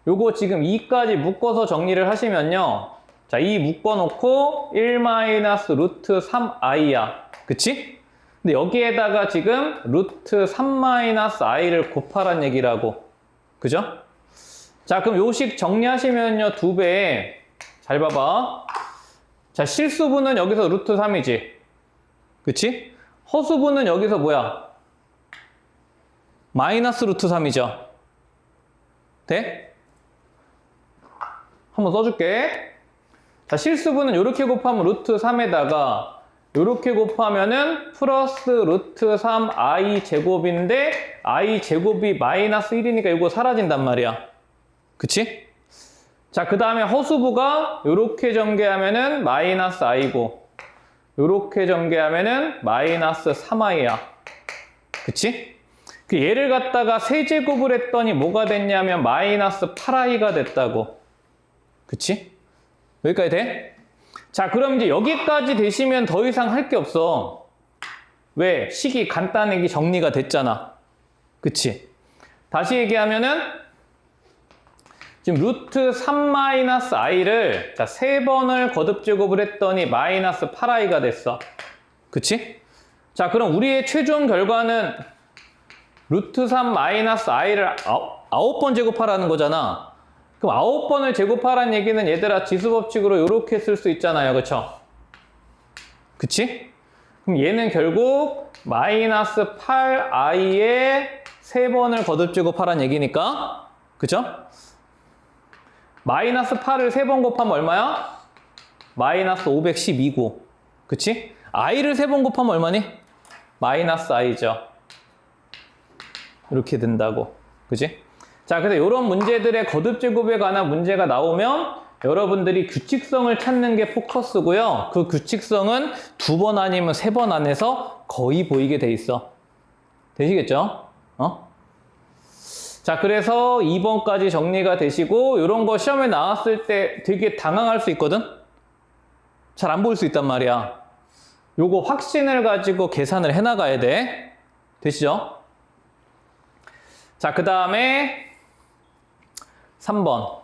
Speaker 1: 요거 지금 2까지 묶어서 정리를 하시면요. 자, 2 묶어놓고 1 마이너스 루트 3i야. 그치? 근데 여기에다가 지금 루트 3 마이너스 i를 곱하란 얘기라고. 그죠? 자, 그럼 요식 정리하시면요. 2배. 잘 봐봐. 자, 실수분은 여기서 루트 3이지. 그치? 허수분은 여기서 뭐야? 마이너스 루트 3이죠. 돼? 한번 써줄게. 자, 실수분은 이렇게 곱하면 루트 3에다가 이렇게 곱하면은 플러스 루트 3 i 제곱인데 i 제곱이 마이너스 1이니까 이거 사라진단 말이야. 그치? 자, 그 다음에 허수부가 이렇게 전개하면은 마이너스 i고 이렇게 전개하면은 마이너스 3i야. 그치? 그 얘를 갖다가 세제곱을 했더니 뭐가 됐냐면 마이너스 8i가 됐다고. 그치? 여기까지 돼? 자, 그럼 이제 여기까지 되시면 더 이상 할 게 없어. 왜? 식이 간단하게 정리가 됐잖아. 그치? 다시 얘기하면은 지금 루트 3 마이너스 i를 자, 3번을 거듭 제곱을 했더니 마이너스 8i가 됐어. 그치? 자, 그럼 우리의 최종 결과는 루트 3 마이너스 i를 9번 제곱하라는 거잖아. 그럼 9번을 제곱하라는 얘기는 얘들아 지수법칙으로 이렇게 쓸 수 있잖아요. 그쵸? 그치? 그럼 얘는 결국 마이너스 8i에 3번을 거듭 제곱하라는 얘기니까. 그쵸? 마이너스 8을 3번 곱하면 얼마야? 마이너스 512고. 그치? i를 3번 곱하면 얼마니? 마이너스 i죠. 이렇게 된다고. 그치? 자, 그래서 이런 문제들의 거듭 제곱에 관한 문제가 나오면 여러분들이 규칙성을 찾는 게 포커스고요. 그 규칙성은 2번 아니면 3번 안에서 거의 보이게 돼 있어. 되시겠죠? 자, 그래서 2번까지 정리가 되시고 이런 거 시험에 나왔을 때 되게 당황할 수 있거든? 잘 안 보일 수 있단 말이야. 요거 확신을 가지고 계산을 해나가야 돼. 되시죠? 자, 그 다음에 3번.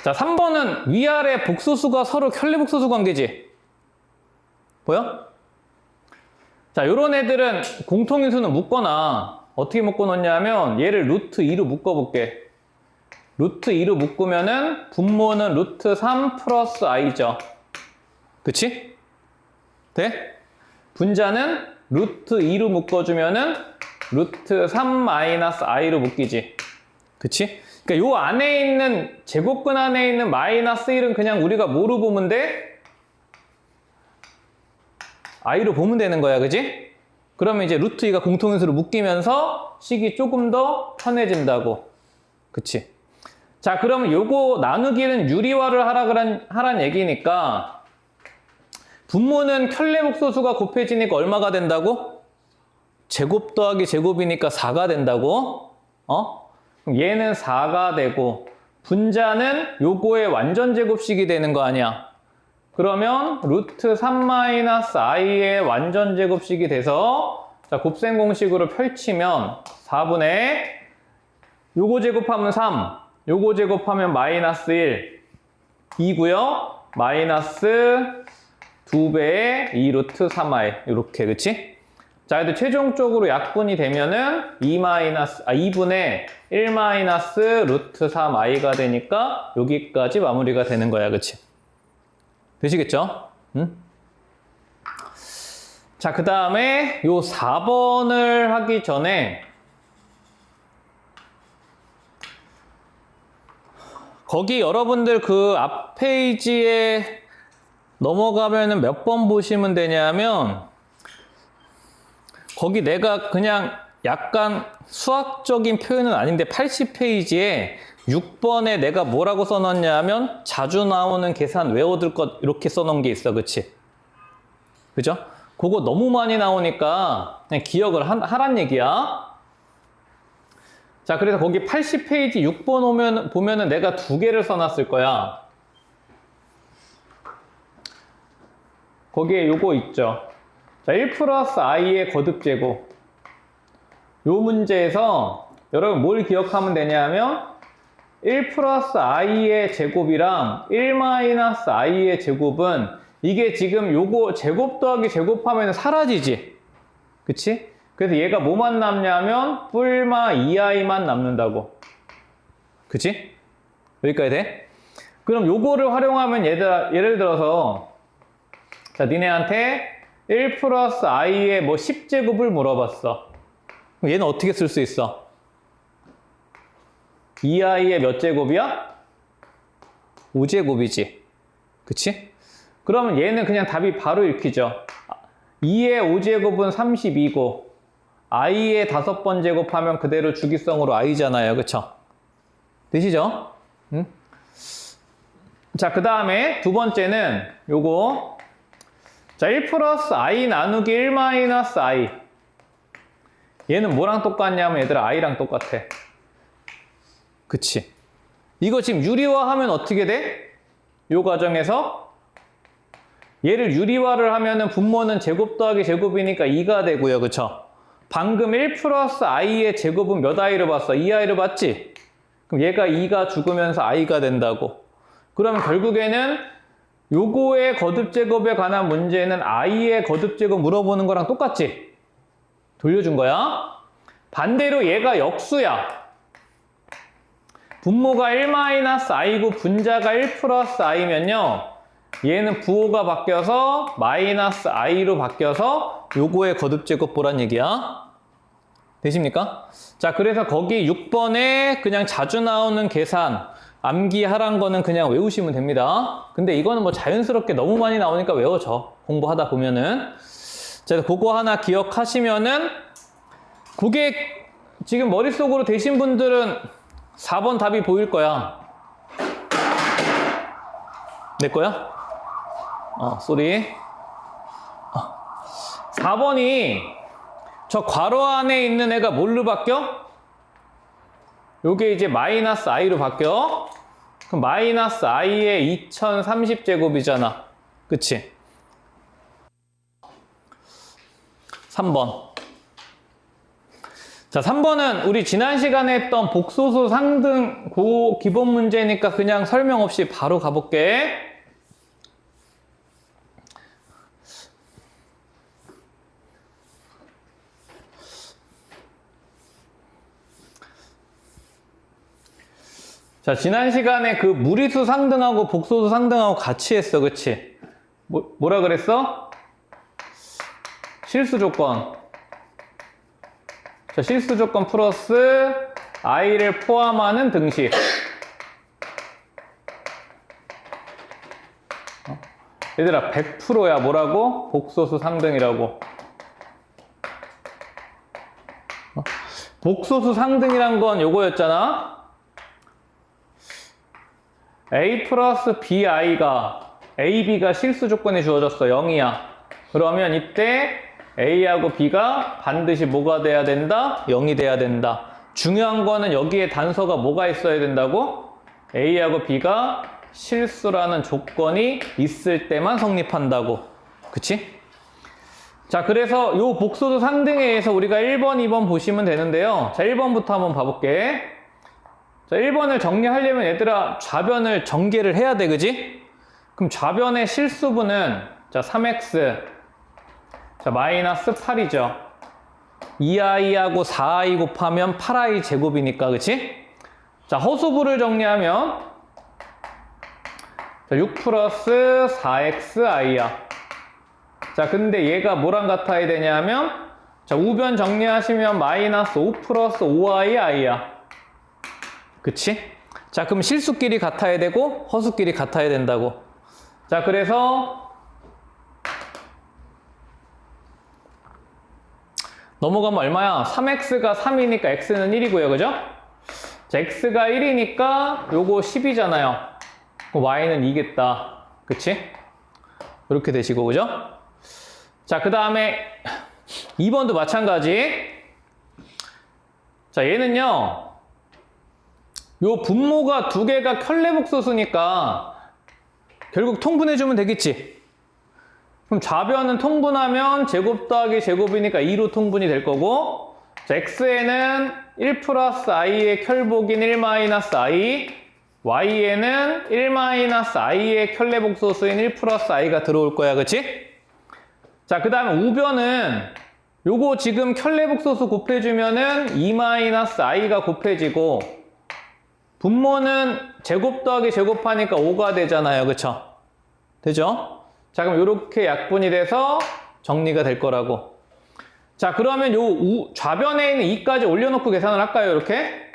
Speaker 1: 자, 3번은 위아래 복소수가 서로 편리복소수 관계지. 보여? 자, 요런 애들은 공통인수는 묶거나 어떻게 묶어놓냐면 얘를 루트 2로 묶어볼게. 루트 2로 묶으면은 분모는 루트 3 플러스 i죠. 그치? 돼? 분자는 루트 2로 묶어주면은 루트 3 마이너스 i로 묶이지. 그치? 그러니까 요 안에 있는 제곱근 안에 있는 마이너스 1은 그냥 우리가 뭐로 보면 돼? i로 보면 되는 거야, 그지? 그러면 이제 루트 2가 공통인수로 묶이면서 식이 조금 더 편해진다고. 그치? 자, 그러면 요거 나누기는 유리화를 하란 얘기니까 분모는 켤레복소수가 곱해지니까 얼마가 된다고? 제곱 더하기 제곱이니까 4가 된다고? 그럼 얘는 4가 되고 분자는 요거의 완전 제곱식이 되는 거 아니야? 그러면 루트 3 마이너스 i의 완전 제곱식이 돼서 자, 곱셈 공식으로 펼치면 4분의 요거 제곱하면 3, 요거 제곱하면 마이너스 1, 2고요. 마이너스 2배의 2 루트 3i 이렇게, 그치? 자, 근데 최종적으로 약분이 되면은 2분의 1 마이너스 루트 3i가 되니까 여기까지 마무리가 되는 거야, 그치? 되시겠죠? 응? 자, 그 다음에 요 4번을 하기 전에 거기 여러분들 그 앞 페이지에 넘어가면은 몇 번 보시면 되냐면 거기 내가 그냥 약간 수학적인 표현은 아닌데 80페이지에 6번에 내가 뭐라고 써놨냐면 자주 나오는 계산 외워둘 것 이렇게 써놓은 게 있어. 그치? 그죠? 그거 너무 많이 나오니까 그냥 기억을 하란 얘기야. 자, 그래서 거기 80페이지 6번 보면은 내가 두 개를 써놨을 거야. 거기에 요거 있죠. 자, 1 플러스 i의 거듭제곱. 요 문제에서 여러분 뭘 기억하면 되냐면 1 플러스 i의 제곱이랑 1 마이너스 i의 제곱은 이게 지금 요거 제곱 더하기 제곱하면 사라지지. 그치? 그래서 얘가 뭐만 남냐면 뿔마 2i만 남는다고. 그치? 여기까지 돼? 그럼 요거를 활용하면 예를 들어서 자, 니네한테 1 플러스 i의 뭐 10제곱을 물어봤어. 그럼 얘는 어떻게 쓸 수 있어? 2i의 몇 제곱이야? 5제곱이지. 그치? 그러면 얘는 그냥 답이 바로 읽히죠. 2의 5제곱은 32고 i의 5번 제곱하면 그대로 주기성으로 i잖아요. 그쵸? 되시죠? 응? 자, 그 다음에 두 번째는 요거 자, 1 플러스 i 나누기 1 마이너스 i 얘는 뭐랑 똑같냐면 얘들아 i랑 똑같아. 그치? 이거 지금 유리화하면 어떻게 돼? 요 과정에서 얘를 유리화를 하면은 분모는 제곱 더하기 제곱이니까 2가 되고요. 그쵸? 방금 1 플러스 i의 제곱은 몇 i를 봤어? 2i를 봤지? 그럼 얘가 2가 죽으면서 i가 된다고. 그러면 결국에는 요거의 거듭제곱에 관한 문제는 i의 거듭제곱 물어보는 거랑 똑같지? 돌려준 거야. 반대로 얘가 역수야. 분모가 1-i고 분자가 1 플러스 i면요. 얘는 부호가 바뀌어서 마이너스 i로 바뀌어서 요거의 거듭제곱 보란 얘기야. 되십니까? 자, 그래서 거기 6번에 그냥 자주 나오는 계산 암기하란 거는 그냥 외우시면 됩니다. 근데 이거는 뭐 자연스럽게 너무 많이 나오니까 외워져. 공부하다 보면은. 자, 그거 하나 기억하시면은 그게 지금 머릿속으로 되신 분들은 4번 답이 보일 거야. 내 거야? 쏘리. 4번이 저 괄호 안에 있는 애가 뭘로 바뀌어? 요게 이제 마이너스 i로 바뀌어. 그럼 마이너스 i의 2030제곱이잖아. 그치? 3번. 자, 3번은 우리 지난 시간에 했던 복소수 상등 그 기본 문제니까 그냥 설명 없이 바로 가볼게. 자, 지난 시간에 그 무리수 상등하고 복소수 상등하고 같이 했어. 그치? 뭐라 그랬어? 실수 조건. 자, 실수 조건 플러스 i를 포함하는 등식. 얘들아, 100%야. 뭐라고? 복소수 상등이라고. 복소수 상등이란 건 요거였잖아. a 플러스 bi가 ab가 실수 조건이 주어졌어. 0이야. 그러면 이때 a하고 b가 반드시 뭐가 돼야 된다? 0이 돼야 된다. 중요한 거는 여기에 단서가 뭐가 있어야 된다고? a하고 b가 실수라는 조건이 있을 때만 성립한다고. 그치? 자, 그래서 요 복소수 상등에 의해서 우리가 1번, 2번 보시면 되는데요. 자, 1번부터 한번 봐볼게. 자, 1번을 정리하려면 얘들아 좌변을 전개를 해야 돼. 그지? 그럼 좌변의 실수분은 자, 3x 자, 마이너스 8이죠. 2i하고 4i 곱하면 8i 제곱이니까, 그치? 자, 허수부를 정리하면 자, 6 플러스 4xi야. 자, 근데 얘가 뭐랑 같아야 되냐면 자, 우변 정리하시면 마이너스 5 플러스 5i야. 그치? 자, 그럼 실수끼리 같아야 되고 허수끼리 같아야 된다고. 자, 그래서 넘어가면 얼마야? 3x가 3이니까 x는 1이고요. 그죠? 자, x가 1이니까 요거 10이잖아요. y는 2겠다. 그치? 이렇게 되시고, 그죠? 자, 그 다음에 2번도 마찬가지. 자, 얘는요. 요 분모가 두 개가 켤레복소수니까 결국 통분해주면 되겠지? 그럼 좌변은 통분하면 제곱 더하기 제곱이니까 2로 통분이 될 거고, 자, x에는 1 플러스 i의 켤복인 1 마이너스 i, y에는 1 마이너스 i의 켤레복소수인 1 플러스 i가 들어올 거야. 그치? 자, 그 다음에 우변은 요거 지금 켤레복소수 곱해주면은 2 마이너스 i가 곱해지고, 분모는 제곱 더하기 제곱하니까 5가 되잖아요. 그쵸? 되죠? 자, 그럼 이렇게 약분이 돼서 정리가 될 거라고. 자, 그러면 요 좌변에 있는 2까지 올려놓고 계산을 할까요? 이렇게?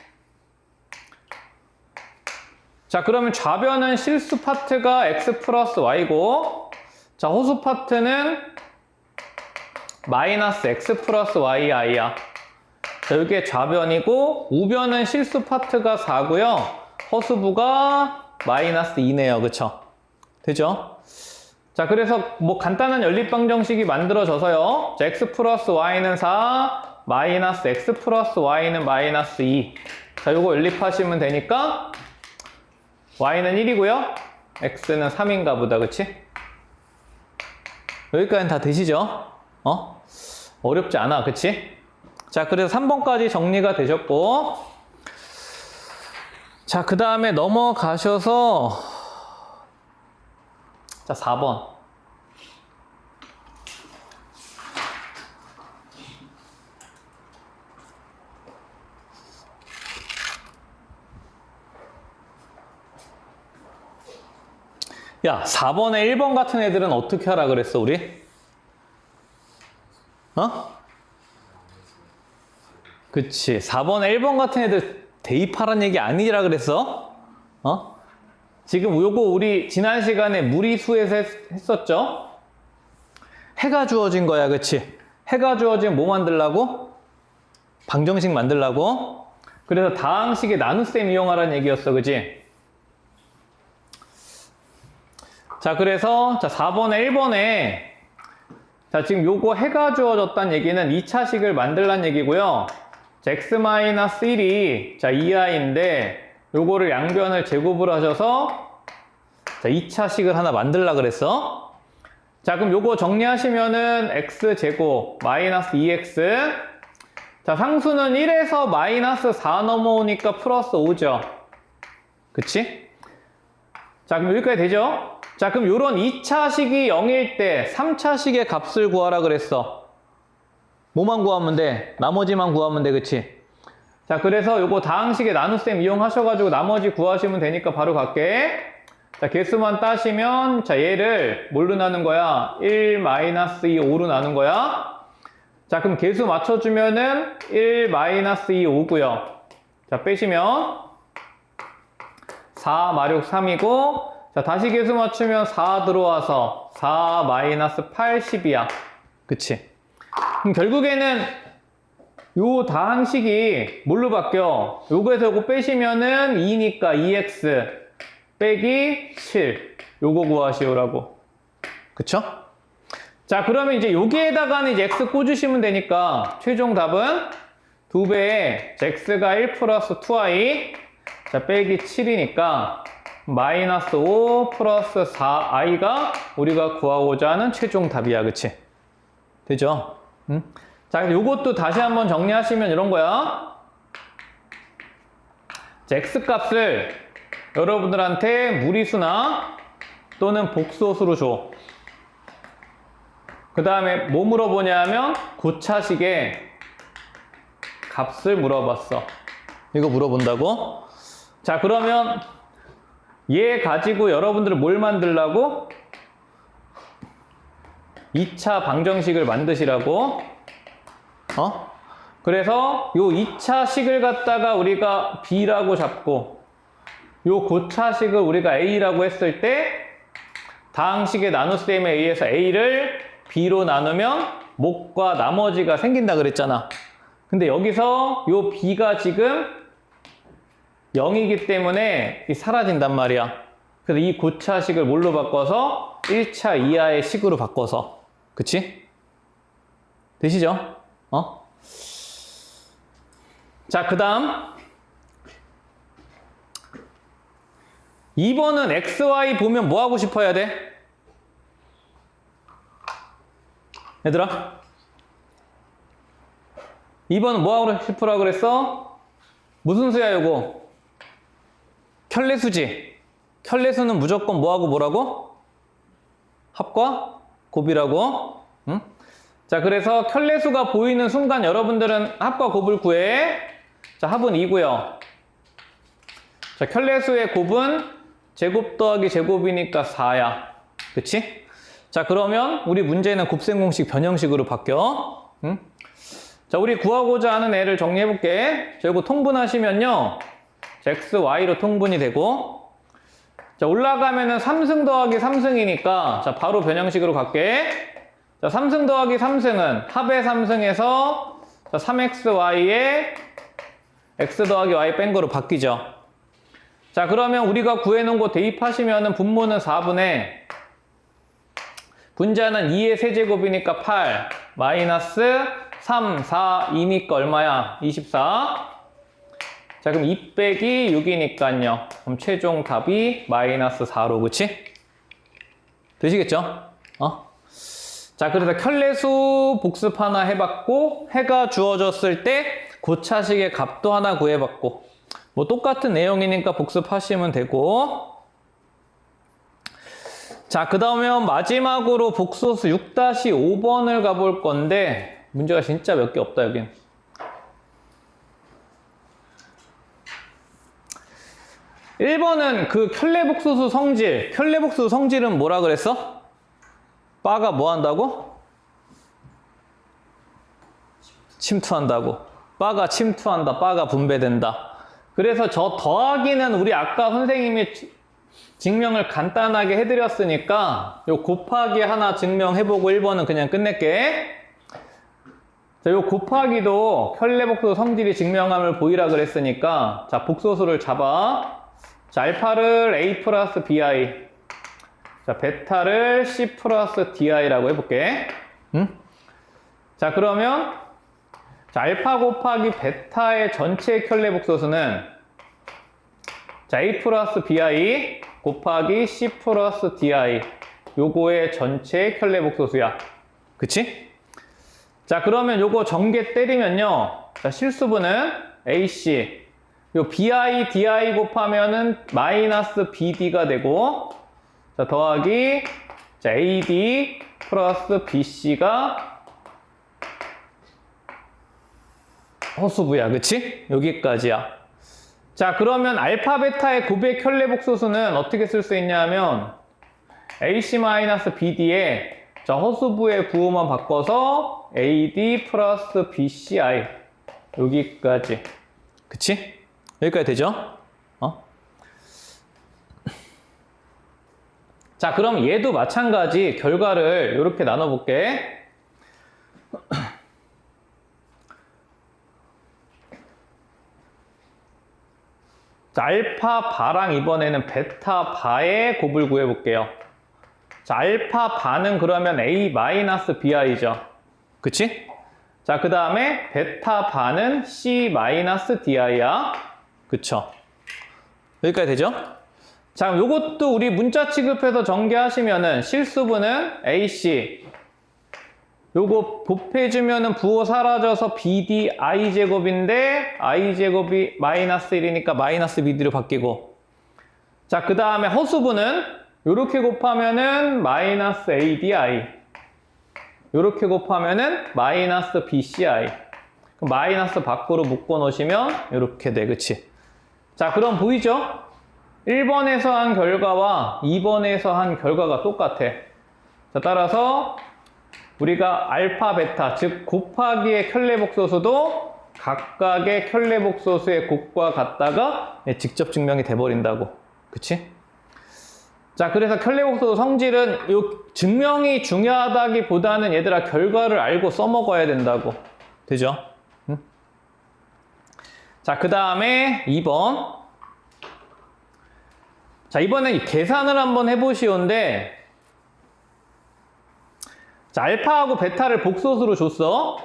Speaker 1: 자, 그러면 좌변은 실수 파트가 x 플러스 y고, 자, 호수 파트는 마이너스 x 플러스 yi야. 자, 이게 좌변이고, 우변은 실수 파트가 4고요. 허수부가 마이너스 2네요. 그쵸? 되죠? 자, 그래서 뭐 간단한 연립방정식이 만들어져서요. 자, x 플러스 y는 4, 마이너스 x 플러스 y는 마이너스 2. 자, 요거 연립하시면 되니까 y는 1이고요. x는 3인가 보다. 그치? 여기까지는 다 되시죠? 어렵지 않아. 그치? 자, 그래서 3번까지 정리가 되셨고, 자, 그 다음에 넘어가셔서 자, 4번. 야, 4번에 1번 같은 애들은 어떻게 하라 그랬어, 우리? 그치. 4번에 1번 같은 애들 대입하라는 얘기 아니라 그랬어? 지금 요거 우리 지난 시간에 무리수에서 했었죠? 해가 주어진 거야. 그치? 해가 주어진 뭐 만들라고? 방정식 만들라고? 그래서 다항식의 나눗셈 이용하라는 얘기였어. 그치? 자, 그래서 자 4번에 1번에 자, 지금 요거 해가 주어졌다는 얘기는 2차식을 만들라는 얘기고요. 자, x-1이 자 2i인데 요거를 양변을 제곱을 하셔서 자, 2차식을 하나 만들라 그랬어. 자, 그럼 요거 정리하시면은 x제곱 마이너스 2x. 자, 상수는 1에서 마이너스 4 넘어오니까 플러스 5죠. 그치? 자, 그럼 여기까지 되죠? 자, 그럼 요런 2차식이 0일 때 3차식의 값을 구하라 그랬어. 뭐만 구하면 돼? 나머지만 구하면 돼, 그치? 자, 그래서 요거 다항식의 나눗셈 이용하셔가지고 나머지 구하시면 되니까 바로 갈게. 자, 개수만 따시면, 자, 얘를 뭘로 나눈 거야? 1 마이너스 2, 5로 나눈 거야. 자, 그럼 개수 맞춰주면은 1 마이너스 2, 5고요. 자, 빼시면 4 마력 3이고, 자, 다시 개수 맞추면 4 들어와서 4 마이너스 80이야. 그치? 그럼 결국에는 요 다항식이 뭘로 바뀌어? 요거에서 요거 빼시면은 2니까 2x 빼기 7. 요거 구하시오라고. 그쵸? 자, 그러면 이제 여기에다가는 이제 x 꽂으시면 되니까 최종 답은 2배에 x가 1 플러스 2i 자, 빼기 7이니까 마이너스 5 플러스 4i가 우리가 구하고자 하는 최종 답이야. 그치? 되죠? 응? 자, 요것도 다시 한번 정리하시면 이런 거야. 자, x값을 여러분들한테 무리수나 또는 복수수로 줘. 그 다음에 뭐 물어보냐면 고차식의 값을 물어봤어. 이거 물어본다고? 자, 그러면 얘 가지고 여러분들은 뭘 만들라고? 2차 방정식을 만드시라고. 그래서 요 2차 식을 갖다가 우리가 B라고 잡고 요 고차식을 우리가 A라고 했을 때 다항식의 나눗셈에 의해서 A를 B로 나누면 목과 나머지가 생긴다 그랬잖아. 근데 여기서 요 B가 지금 0이기 때문에 사라진단 말이야. 그래서 이 고차식을 뭘로 바꿔서 1차 이하의 식으로 바꿔서. 그치? 되시죠? 자, 그 다음 2번은 XY 보면 뭐 하고 싶어야 돼? 얘들아 2번은 뭐 하고 싶으라 그랬어? 무슨 수야 요거? 켤레수지. 켤레수는 무조건 뭐하고 뭐라고? 합과 곱이라고. 응? 자, 그래서 켤레수가 보이는 순간 여러분들은 합과 곱을 구해. 자, 합은 2고요. 자, 켤레수의 곱은 제곱 더하기 제곱이니까 4야. 그치? 자, 그러면 우리 문제는 곱셈 공식 변형식으로 바뀌어. 응? 자, 우리 구하고자 하는 애를 정리해 볼게. 자, 이거 통분하시면요. 자, x, y로 통분이 되고. 자, 올라가면은 3승 더하기 3승이니까 자, 바로 변형식으로 갈게. 자, 3승 더하기 3승은 합의 3승에서 자, 3xy에 x 더하기 y 뺀 거로 바뀌죠. 자, 그러면 우리가 구해놓은 거 대입하시면은 분모는 4분의 분자는 2의 세제곱이니까 8 마이너스 3, 4, 2니까 얼마야? 24. 자, 그럼 2 빼기 6이니까요. 그럼 최종 답이 마이너스 4로, 그치? 되시겠죠? 자, 그래서 켤레수 복습 하나 해봤고, 해가 주어졌을 때 고차식의 값도 하나 구해봤고, 뭐 똑같은 내용이니까 복습하시면 되고. 자, 그 다음에 마지막으로 복소수 6-5번을 가볼 건데, 문제가 진짜 몇 개 없다, 여긴. (1번은) 그 켤레복소수 성질. 켤레복소수 성질은 뭐라 그랬어? 바가 뭐 한다고? 침투한다고. 바가 침투한다. 바가 분배된다. 그래서 저 더하기는 우리 아까 선생님이 증명을 간단하게 해드렸으니까 요 곱하기 하나 증명해보고 1번은 그냥 끝낼게. 자, 요 곱하기도 켤레복소수 성질이 증명함을 보이라 그랬으니까 자, 복소수를 잡아. 자, 알파를 A 플러스 BI. 자, 베타를 C 플러스 DI라고 해볼게. 응? 자, 그러면 자, 알파 곱하기 베타의 전체 켤레복소수는 자, A 플러스 BI 곱하기 C 플러스 DI. 요거의 전체 켤레복소수야. 그치? 자, 그러면 요거 전개 때리면요. 자, 실수분은 AC. 요 BI, DI 곱하면은 마이너스 BD가 되고, 자, 더하기, 자, AD 플러스 BC가 허수부야. 그치? 여기까지야. 자, 그러면 알파, 베타의 곱의 켤레복소수는 어떻게 쓸 수 있냐 하면, AC-BD에 자, 허수부의 부호만 바꿔서 AD 플러스 BCI. 여기까지. 그치? 여기까지 되죠? 자, 그럼 얘도 마찬가지 결과를 이렇게 나눠볼게. 자, 알파 바랑 이번에는 베타 바의 곱을 구해볼게요. 자, 알파 바는 그러면 A-BI죠. 그치? 자, 그 다음에 베타 바는 C-DI야. 그쵸? 여기까지 되죠? 자, 그럼 요것도 우리 문자 취급해서 전개하시면은 실수분은 AC. 요거 곱해주면은 부호 사라져서 BD I제곱인데 I제곱이 마이너스 1이니까 마이너스 BD로 바뀌고. 자, 그 다음에 허수분은 요렇게 곱하면은 마이너스 ADI. 요렇게 곱하면은 마이너스 BCI. 그럼 마이너스 밖으로 묶어 놓으시면 요렇게 돼. 그치? 자, 그럼 보이죠? 1번에서 한 결과와 2번에서 한 결과가 똑같아. 자, 따라서 우리가 알파, 베타, 즉 곱하기의 켤레복소수도 각각의 켤레복소수의 곱과 같다가 직접 증명이 돼버린다고. 그치? 자, 그래서 켤레복소수 성질은 요 증명이 중요하다기보다는 얘들아 결과를 알고 써먹어야 된다고. 되죠? 응? 자, 그 다음에 2번. 자, 이번엔 계산을 한번 해보시오인데, 자, 알파하고 베타를 복소수로 줬어.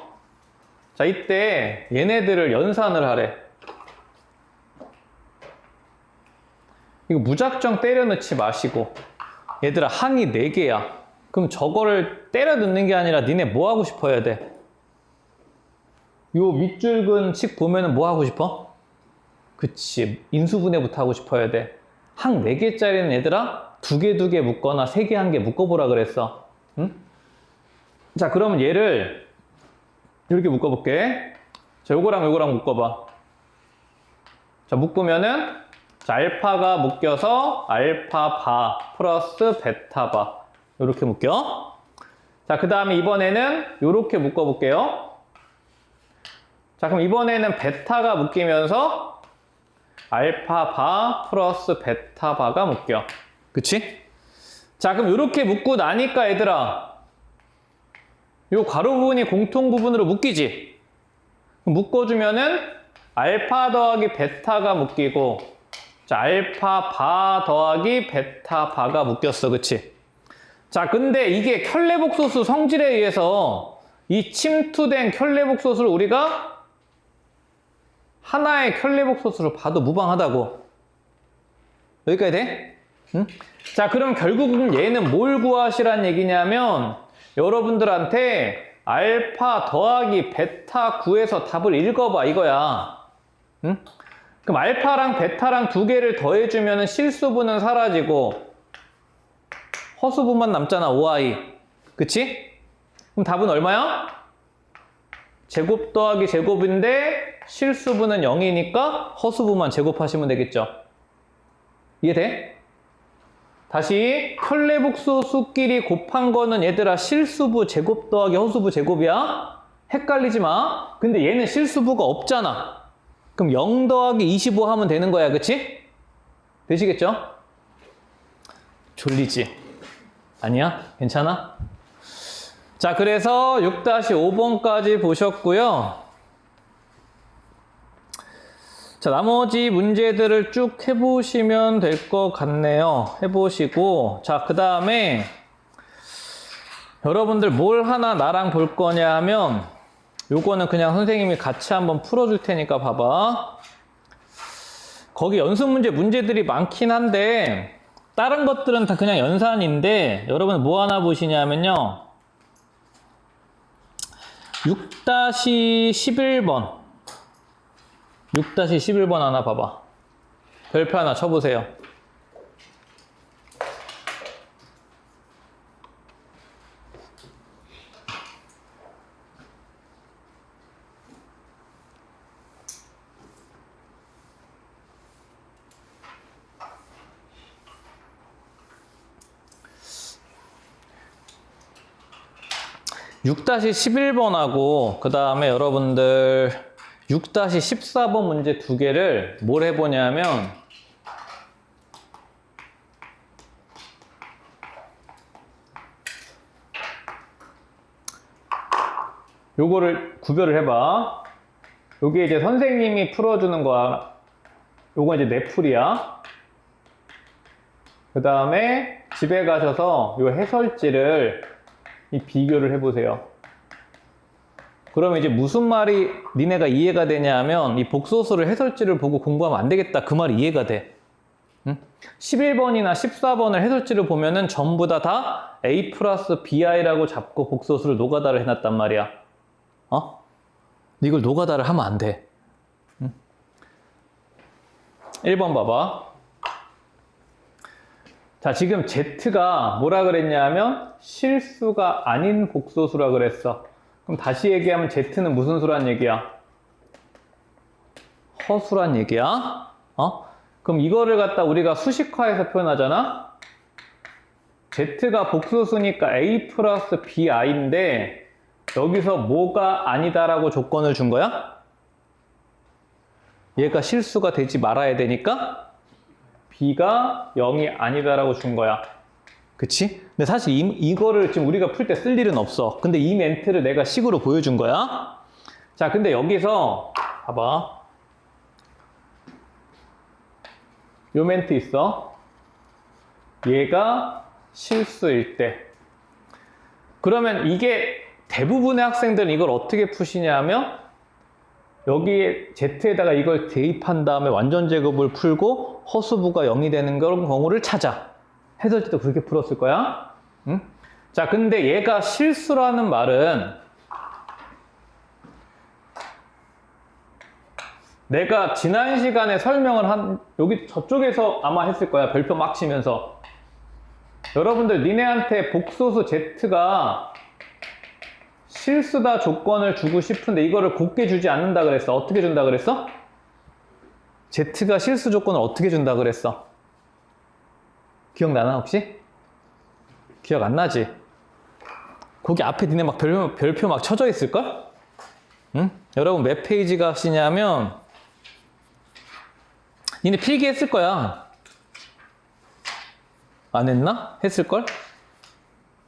Speaker 1: 자, 이때 얘네들을 연산을 하래. 이거 무작정 때려 넣지 마시고. 얘들아, 항이 4개야. 그럼 저거를 때려 넣는 게 아니라 니네 뭐 하고 싶어야 돼? 요 밑줄근 식 보면은 뭐 하고 싶어? 그치, 인수분해부터 하고 싶어야 돼. 항 4개짜리는 얘들아 2개 묶거나 3개 1개 묶어보라 그랬어. 응? 자, 그러면 얘를 이렇게 묶어볼게. 자, 요거랑 요거랑 묶어봐. 자, 묶으면은 자, 알파가 묶여서 알파 바 플러스 베타 바 요렇게 묶여. 자, 그 다음에 이번에는 요렇게 묶어볼게요. 자, 그럼 이번에는 베타가 묶이면서 알파 바 플러스 베타 바가 묶여. 그치? 자, 그럼 이렇게 묶고 나니까 얘들아 요 가로 부분이 공통 부분으로 묶이지? 묶어주면은 알파 더하기 베타가 묶이고, 자, 알파 바 더하기 베타 바가 묶였어. 그치? 자, 근데 이게 켤레복소수 성질에 의해서 이 침투된 켤레복소수를 우리가 하나의 켤레복소수로 봐도 무방하다고. 여기까지 돼? 응? 자, 그럼 결국은 얘는 뭘 구하시란 얘기냐면 여러분들한테 알파 더하기 베타 구해서 답을 읽어봐 이거야. 응? 그럼 알파랑 베타랑 2개를 더해주면 실수분은 사라지고 허수분만 남잖아. OI. 그치? 그럼 답은 얼마야? 제곱 더하기 제곱인데 실수분은 0이니까 허수분만 제곱하시면 되겠죠. 이해돼? 다시 켤레복소수끼리 곱한 거는 얘들아 실수부 제곱 더하기 허수부 제곱이야. 헷갈리지 마. 근데 얘는 실수부가 없잖아. 그럼 0 더하기 25 하면 되는 거야. 그치? 되시겠죠? 졸리지? 아니야? 괜찮아? 자, 그래서 6-5번까지 보셨고요. 자, 나머지 문제들을 쭉 해보시면 될 것 같네요. 해보시고, 자, 그 다음에 여러분들 뭘 하나 나랑 볼 거냐 하면 요거는 그냥 선생님이 같이 한번 풀어줄 테니까 봐봐. 거기 연습 문제들이 많긴 한데 다른 것들은 다 그냥 연산인데 여러분 뭐 하나 보시냐면요. 6-11번 6-11번 하나 봐봐. 별표 하나 쳐보세요. (6-11번하고) 그 다음에 여러분들 6-14번 문제 두 개를 뭘 해보냐면 요거를 구별을 해봐. 요게 이제 선생님이 풀어주는 거야. 요거 이제 내 풀이야. 그 다음에 집에 가셔서 요 해설지를 이 비교를 해보세요. 그러면 이제 무슨 말이 니네가 이해가 되냐 하면 이 복소수를 해설지를 보고 공부하면 안 되겠다 그 말이 이해가 돼. 응? 11번이나 14번을 해설지를 보면은 전부 다 A 플러스 BI라고 잡고 복소수를 노가다를 해놨단 말이야. 이걸 노가다를 하면 안 돼. 응? 1번 봐봐. 자, 지금 Z가 뭐라 그랬냐면 실수가 아닌 복소수라 그랬어. 그럼 다시 얘기하면 Z는 무슨 수란 얘기야? 허수란 얘기야. 그럼 이거를 갖다 우리가 수식화해서 표현하잖아. Z가 복소수니까 A 플러스 BI인데 여기서 뭐가 아니다라고 조건을 준 거야? 얘가 실수가 되지 말아야 되니까 B가 0이 아니다라고 준 거야. 그치? 근데 사실 이거를 지금 우리가 풀 때 쓸 일은 없어. 근데 이 멘트를 내가 식으로 보여준 거야. 자, 근데 여기서 봐봐. 요 멘트 있어. 얘가 실수일 때. 그러면 이게 대부분의 학생들은 이걸 어떻게 푸시냐면 여기에 Z에다가 이걸 대입한 다음에 완전 제곱을 풀고 허수부가 0이 되는 그런 경우를 찾아. 해설지도 그렇게 풀었을 거야. 응? 자, 근데 얘가 실수라는 말은 내가 지난 시간에 설명을 여기 저쪽에서 아마 했을 거야. 별표 막 치면서. 여러분들 니네한테 복소수 Z가 실수다 조건을 주고 싶은데 이거를 곱게 주지 않는다 그랬어. 어떻게 준다 그랬어? Z가 실수 조건을 어떻게 준다 그랬어? 기억나나 혹시? 기억 안 나지? 거기 앞에 니네 막 별표 막 쳐져 있을걸? 응? 여러분 몇 페이지 가시냐면 니네 필기했을 거야. 안 했나? 했을걸?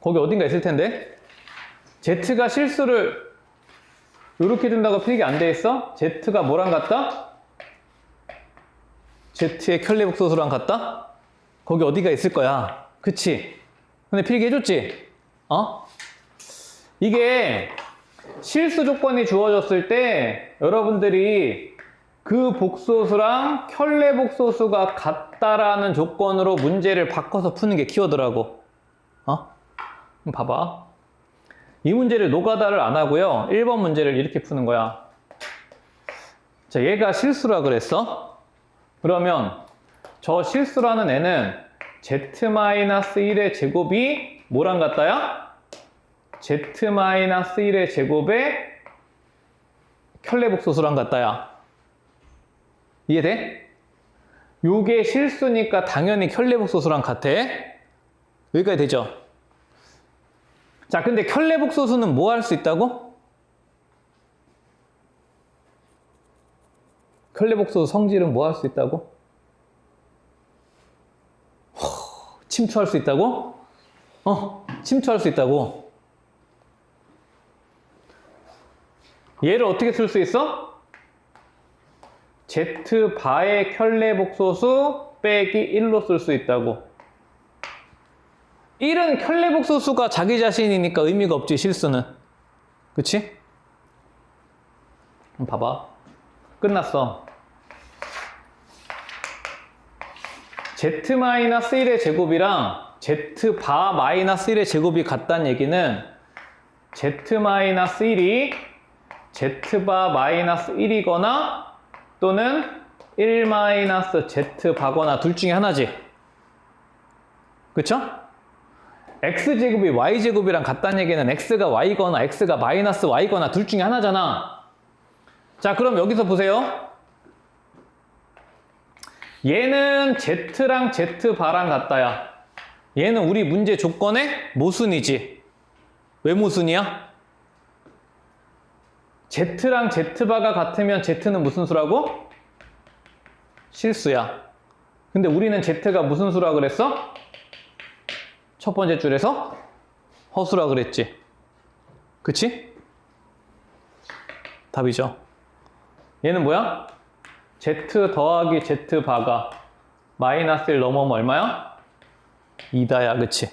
Speaker 1: 거기 어딘가 있을 텐데. Z가 실수를 이렇게 준다고 필기 안 돼 있어? Z가 뭐랑 같다? Z의 켤레복소수랑 같다? 거기 어디가 있을 거야. 그치? 근데 필기 해줬지? 이게 실수 조건이 주어졌을 때 여러분들이 그 복소수랑 켤레복소수가 같다라는 조건으로 문제를 바꿔서 푸는 게 키워드라고. 그럼 봐봐. 이 문제를 노가다를 안 하고요. 1번 문제를 이렇게 푸는 거야. 자, 얘가 실수라 그랬어? 그러면 저 실수라는 애는 Z-1의 제곱이 뭐랑 같다야? Z-1의 제곱의 켤레복소수랑 같다야. 이해돼? 요게 실수니까 당연히 켤레복소수랑 같아. 여기까지 되죠? 자, 근데 켤레복소수는 뭐 할 수 있다고? 켤레복소수 성질은 뭐 할 수 있다고? 침투할 수 있다고? 침투할 수 있다고. 얘를 어떻게 쓸 수 있어? Z바의 켤레복소수 빼기 1로 쓸 수 있다고. 1은 켤레복소수가 자기 자신이니까 의미가 없지, 실수는. 그치? 봐봐. 끝났어. z-1의 제곱이랑 z-1의 제곱이 같다는 얘기는 z-1이 z-1이거나 또는 1-z-거나 둘 중에 하나지. 그쵸? x제곱이 y제곱이랑 같다는 얘기는 x가 y거나 x가 마이너스 y거나 둘 중에 하나잖아. 자, 그럼 여기서 보세요. 얘는 z랑 z-바랑 같다야. 얘는 우리 문제 조건의 모순이지. 왜 모순이야? z랑 z-바가 같으면 z는 무슨 수라고? 실수야. 근데 우리는 z가 무슨 수라 그랬어? 첫 번째 줄에서 허수라 그랬지. 그치? 답이죠. 얘는 뭐야? z 더하기 z-바가 마이너스 1 넘어오면 얼마야? 2다야. 그치?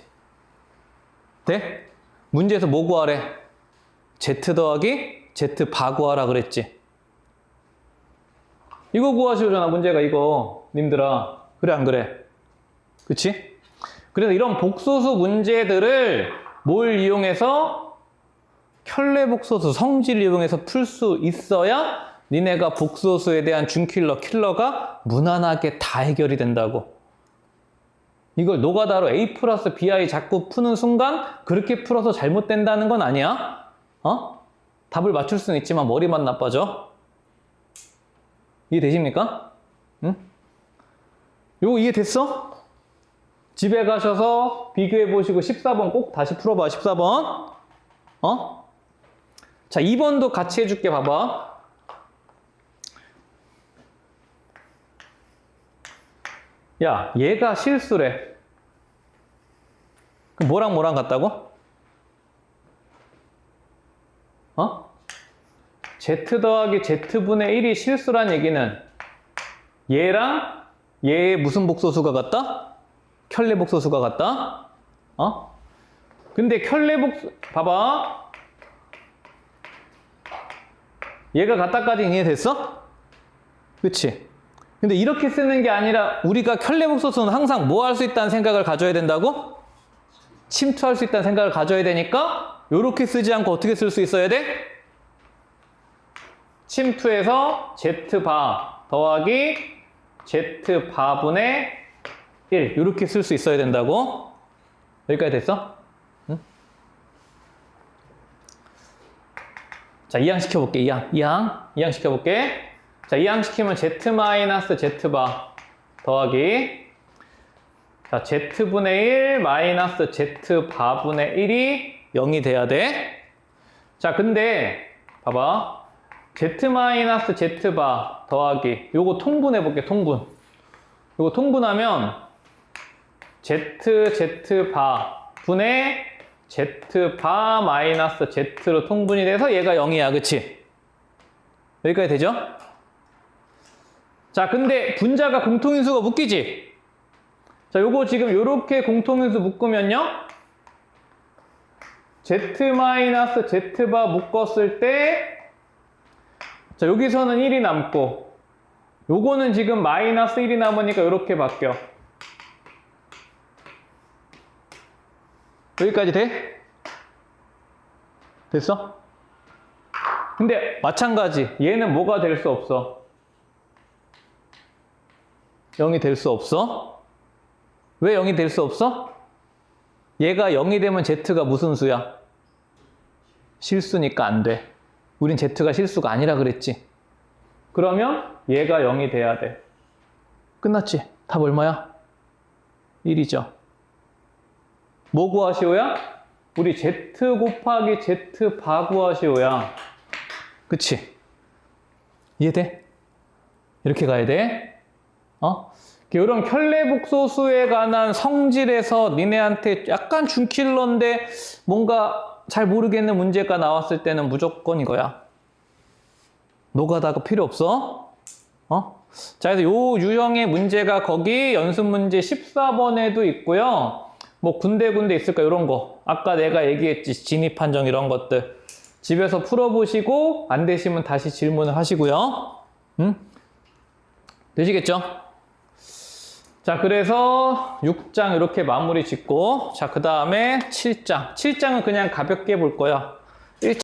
Speaker 1: 돼? 문제에서 뭐 구하래? z 더하기 z-바 구하라 그랬지. 이거 구하시오잖아, 문제가 이거. 님들아. 그래, 안 그래? 그치? 그래서 이런 복소수 문제들을 뭘 이용해서? 켤레복소수 성질을 이용해서 풀 수 있어야 니네가 복소수에 대한 킬러가 무난하게 다 해결이 된다고. 이걸 노가다로 A 플러스 BI 자꾸 푸는 순간 그렇게 풀어서 잘못된다는 건 아니야. 어? 답을 맞출 수는 있지만 머리만 나빠져. 이해되십니까? 응? 요거 이해됐어? 집에 가셔서 비교해 보시고 14번 꼭 다시 풀어봐. 14번. 어? 자, 2번도 같이 해줄게. 봐봐. 야, 얘가 실수래. 그럼 뭐랑 같다고? 어? z 더하기 z분의 1이 실수란 얘기는 얘랑 얘의 무슨 복소수가 같다? 켤레 복소수가 같다? 어? 근데 켤레 복수, 봐봐. 얘가 같다까지 이해됐어? 그치? 근데 이렇게 쓰는 게 아니라 우리가 켤레 복소수는 항상 뭐 할 수 있다는 생각을 가져야 된다고? 침투할 수 있다는 생각을 가져야 되니까 이렇게 쓰지 않고 어떻게 쓸 수 있어야 돼? 침투해서 z-바 더하기 z-바분의 1 이렇게 쓸 수 있어야 된다고. 여기까지 됐어? 응? 자, 이항시켜볼게. 이항 시켜볼게. 자, 이항시키면 z-z-바 더하기 자, z분의 1 마이너스 z-바분의 1이 0이 돼야 돼. 자, 근데 봐봐. z-z-바 더하기 요거 통분해볼게. 통분. 요거 통분하면 z-z-바 분의 z-바 마이너스 z로 통분이 돼서 얘가 0이야. 그치? 여기까지 되죠? 자, 근데 분자가 공통인수가 묶이지? 자, 요거 지금 요렇게 공통인수 묶으면요. z-z-바 묶었을 때 자, 여기서는 1이 남고 요거는 지금 마이너스 1이 남으니까 요렇게 바뀌어. 여기까지 돼? 됐어? 근데 마찬가지. 얘는 뭐가 될 수 없어? 0이 될 수 없어? 왜 0이 될 수 없어? 얘가 0이 되면 z가 무슨 수야? 실수니까 안 돼. 우린 z가 실수가 아니라 그랬지. 그러면 얘가 0이 돼야 돼. 끝났지? 답 얼마야? 1이죠. 뭐 구하시오야? 우리 z 곱하기 z-바 구하시오야. 그치? 이해돼? 이렇게 가야 돼. 어? 이런 켤레복소수에 관한 성질에서 니네한테 약간 준킬러인데 뭔가 잘 모르겠는 문제가 나왔을 때는 무조건 이거야. 노가다가 필요 없어. 어? 자, 그래서 요 유형의 문제가 거기 연습 문제 14번에도 있고요. 뭐 군데군데 있을까 이런 거. 아까 내가 얘기했지. 진입 판정 이런 것들. 집에서 풀어보시고 안 되시면 다시 질문을 하시고요. 응? 되시겠죠? 자, 자, 그래서 6장 이렇게 마무리 짓고, 자, 그 다음에 7장. 7장은 그냥 가볍게 볼 거야.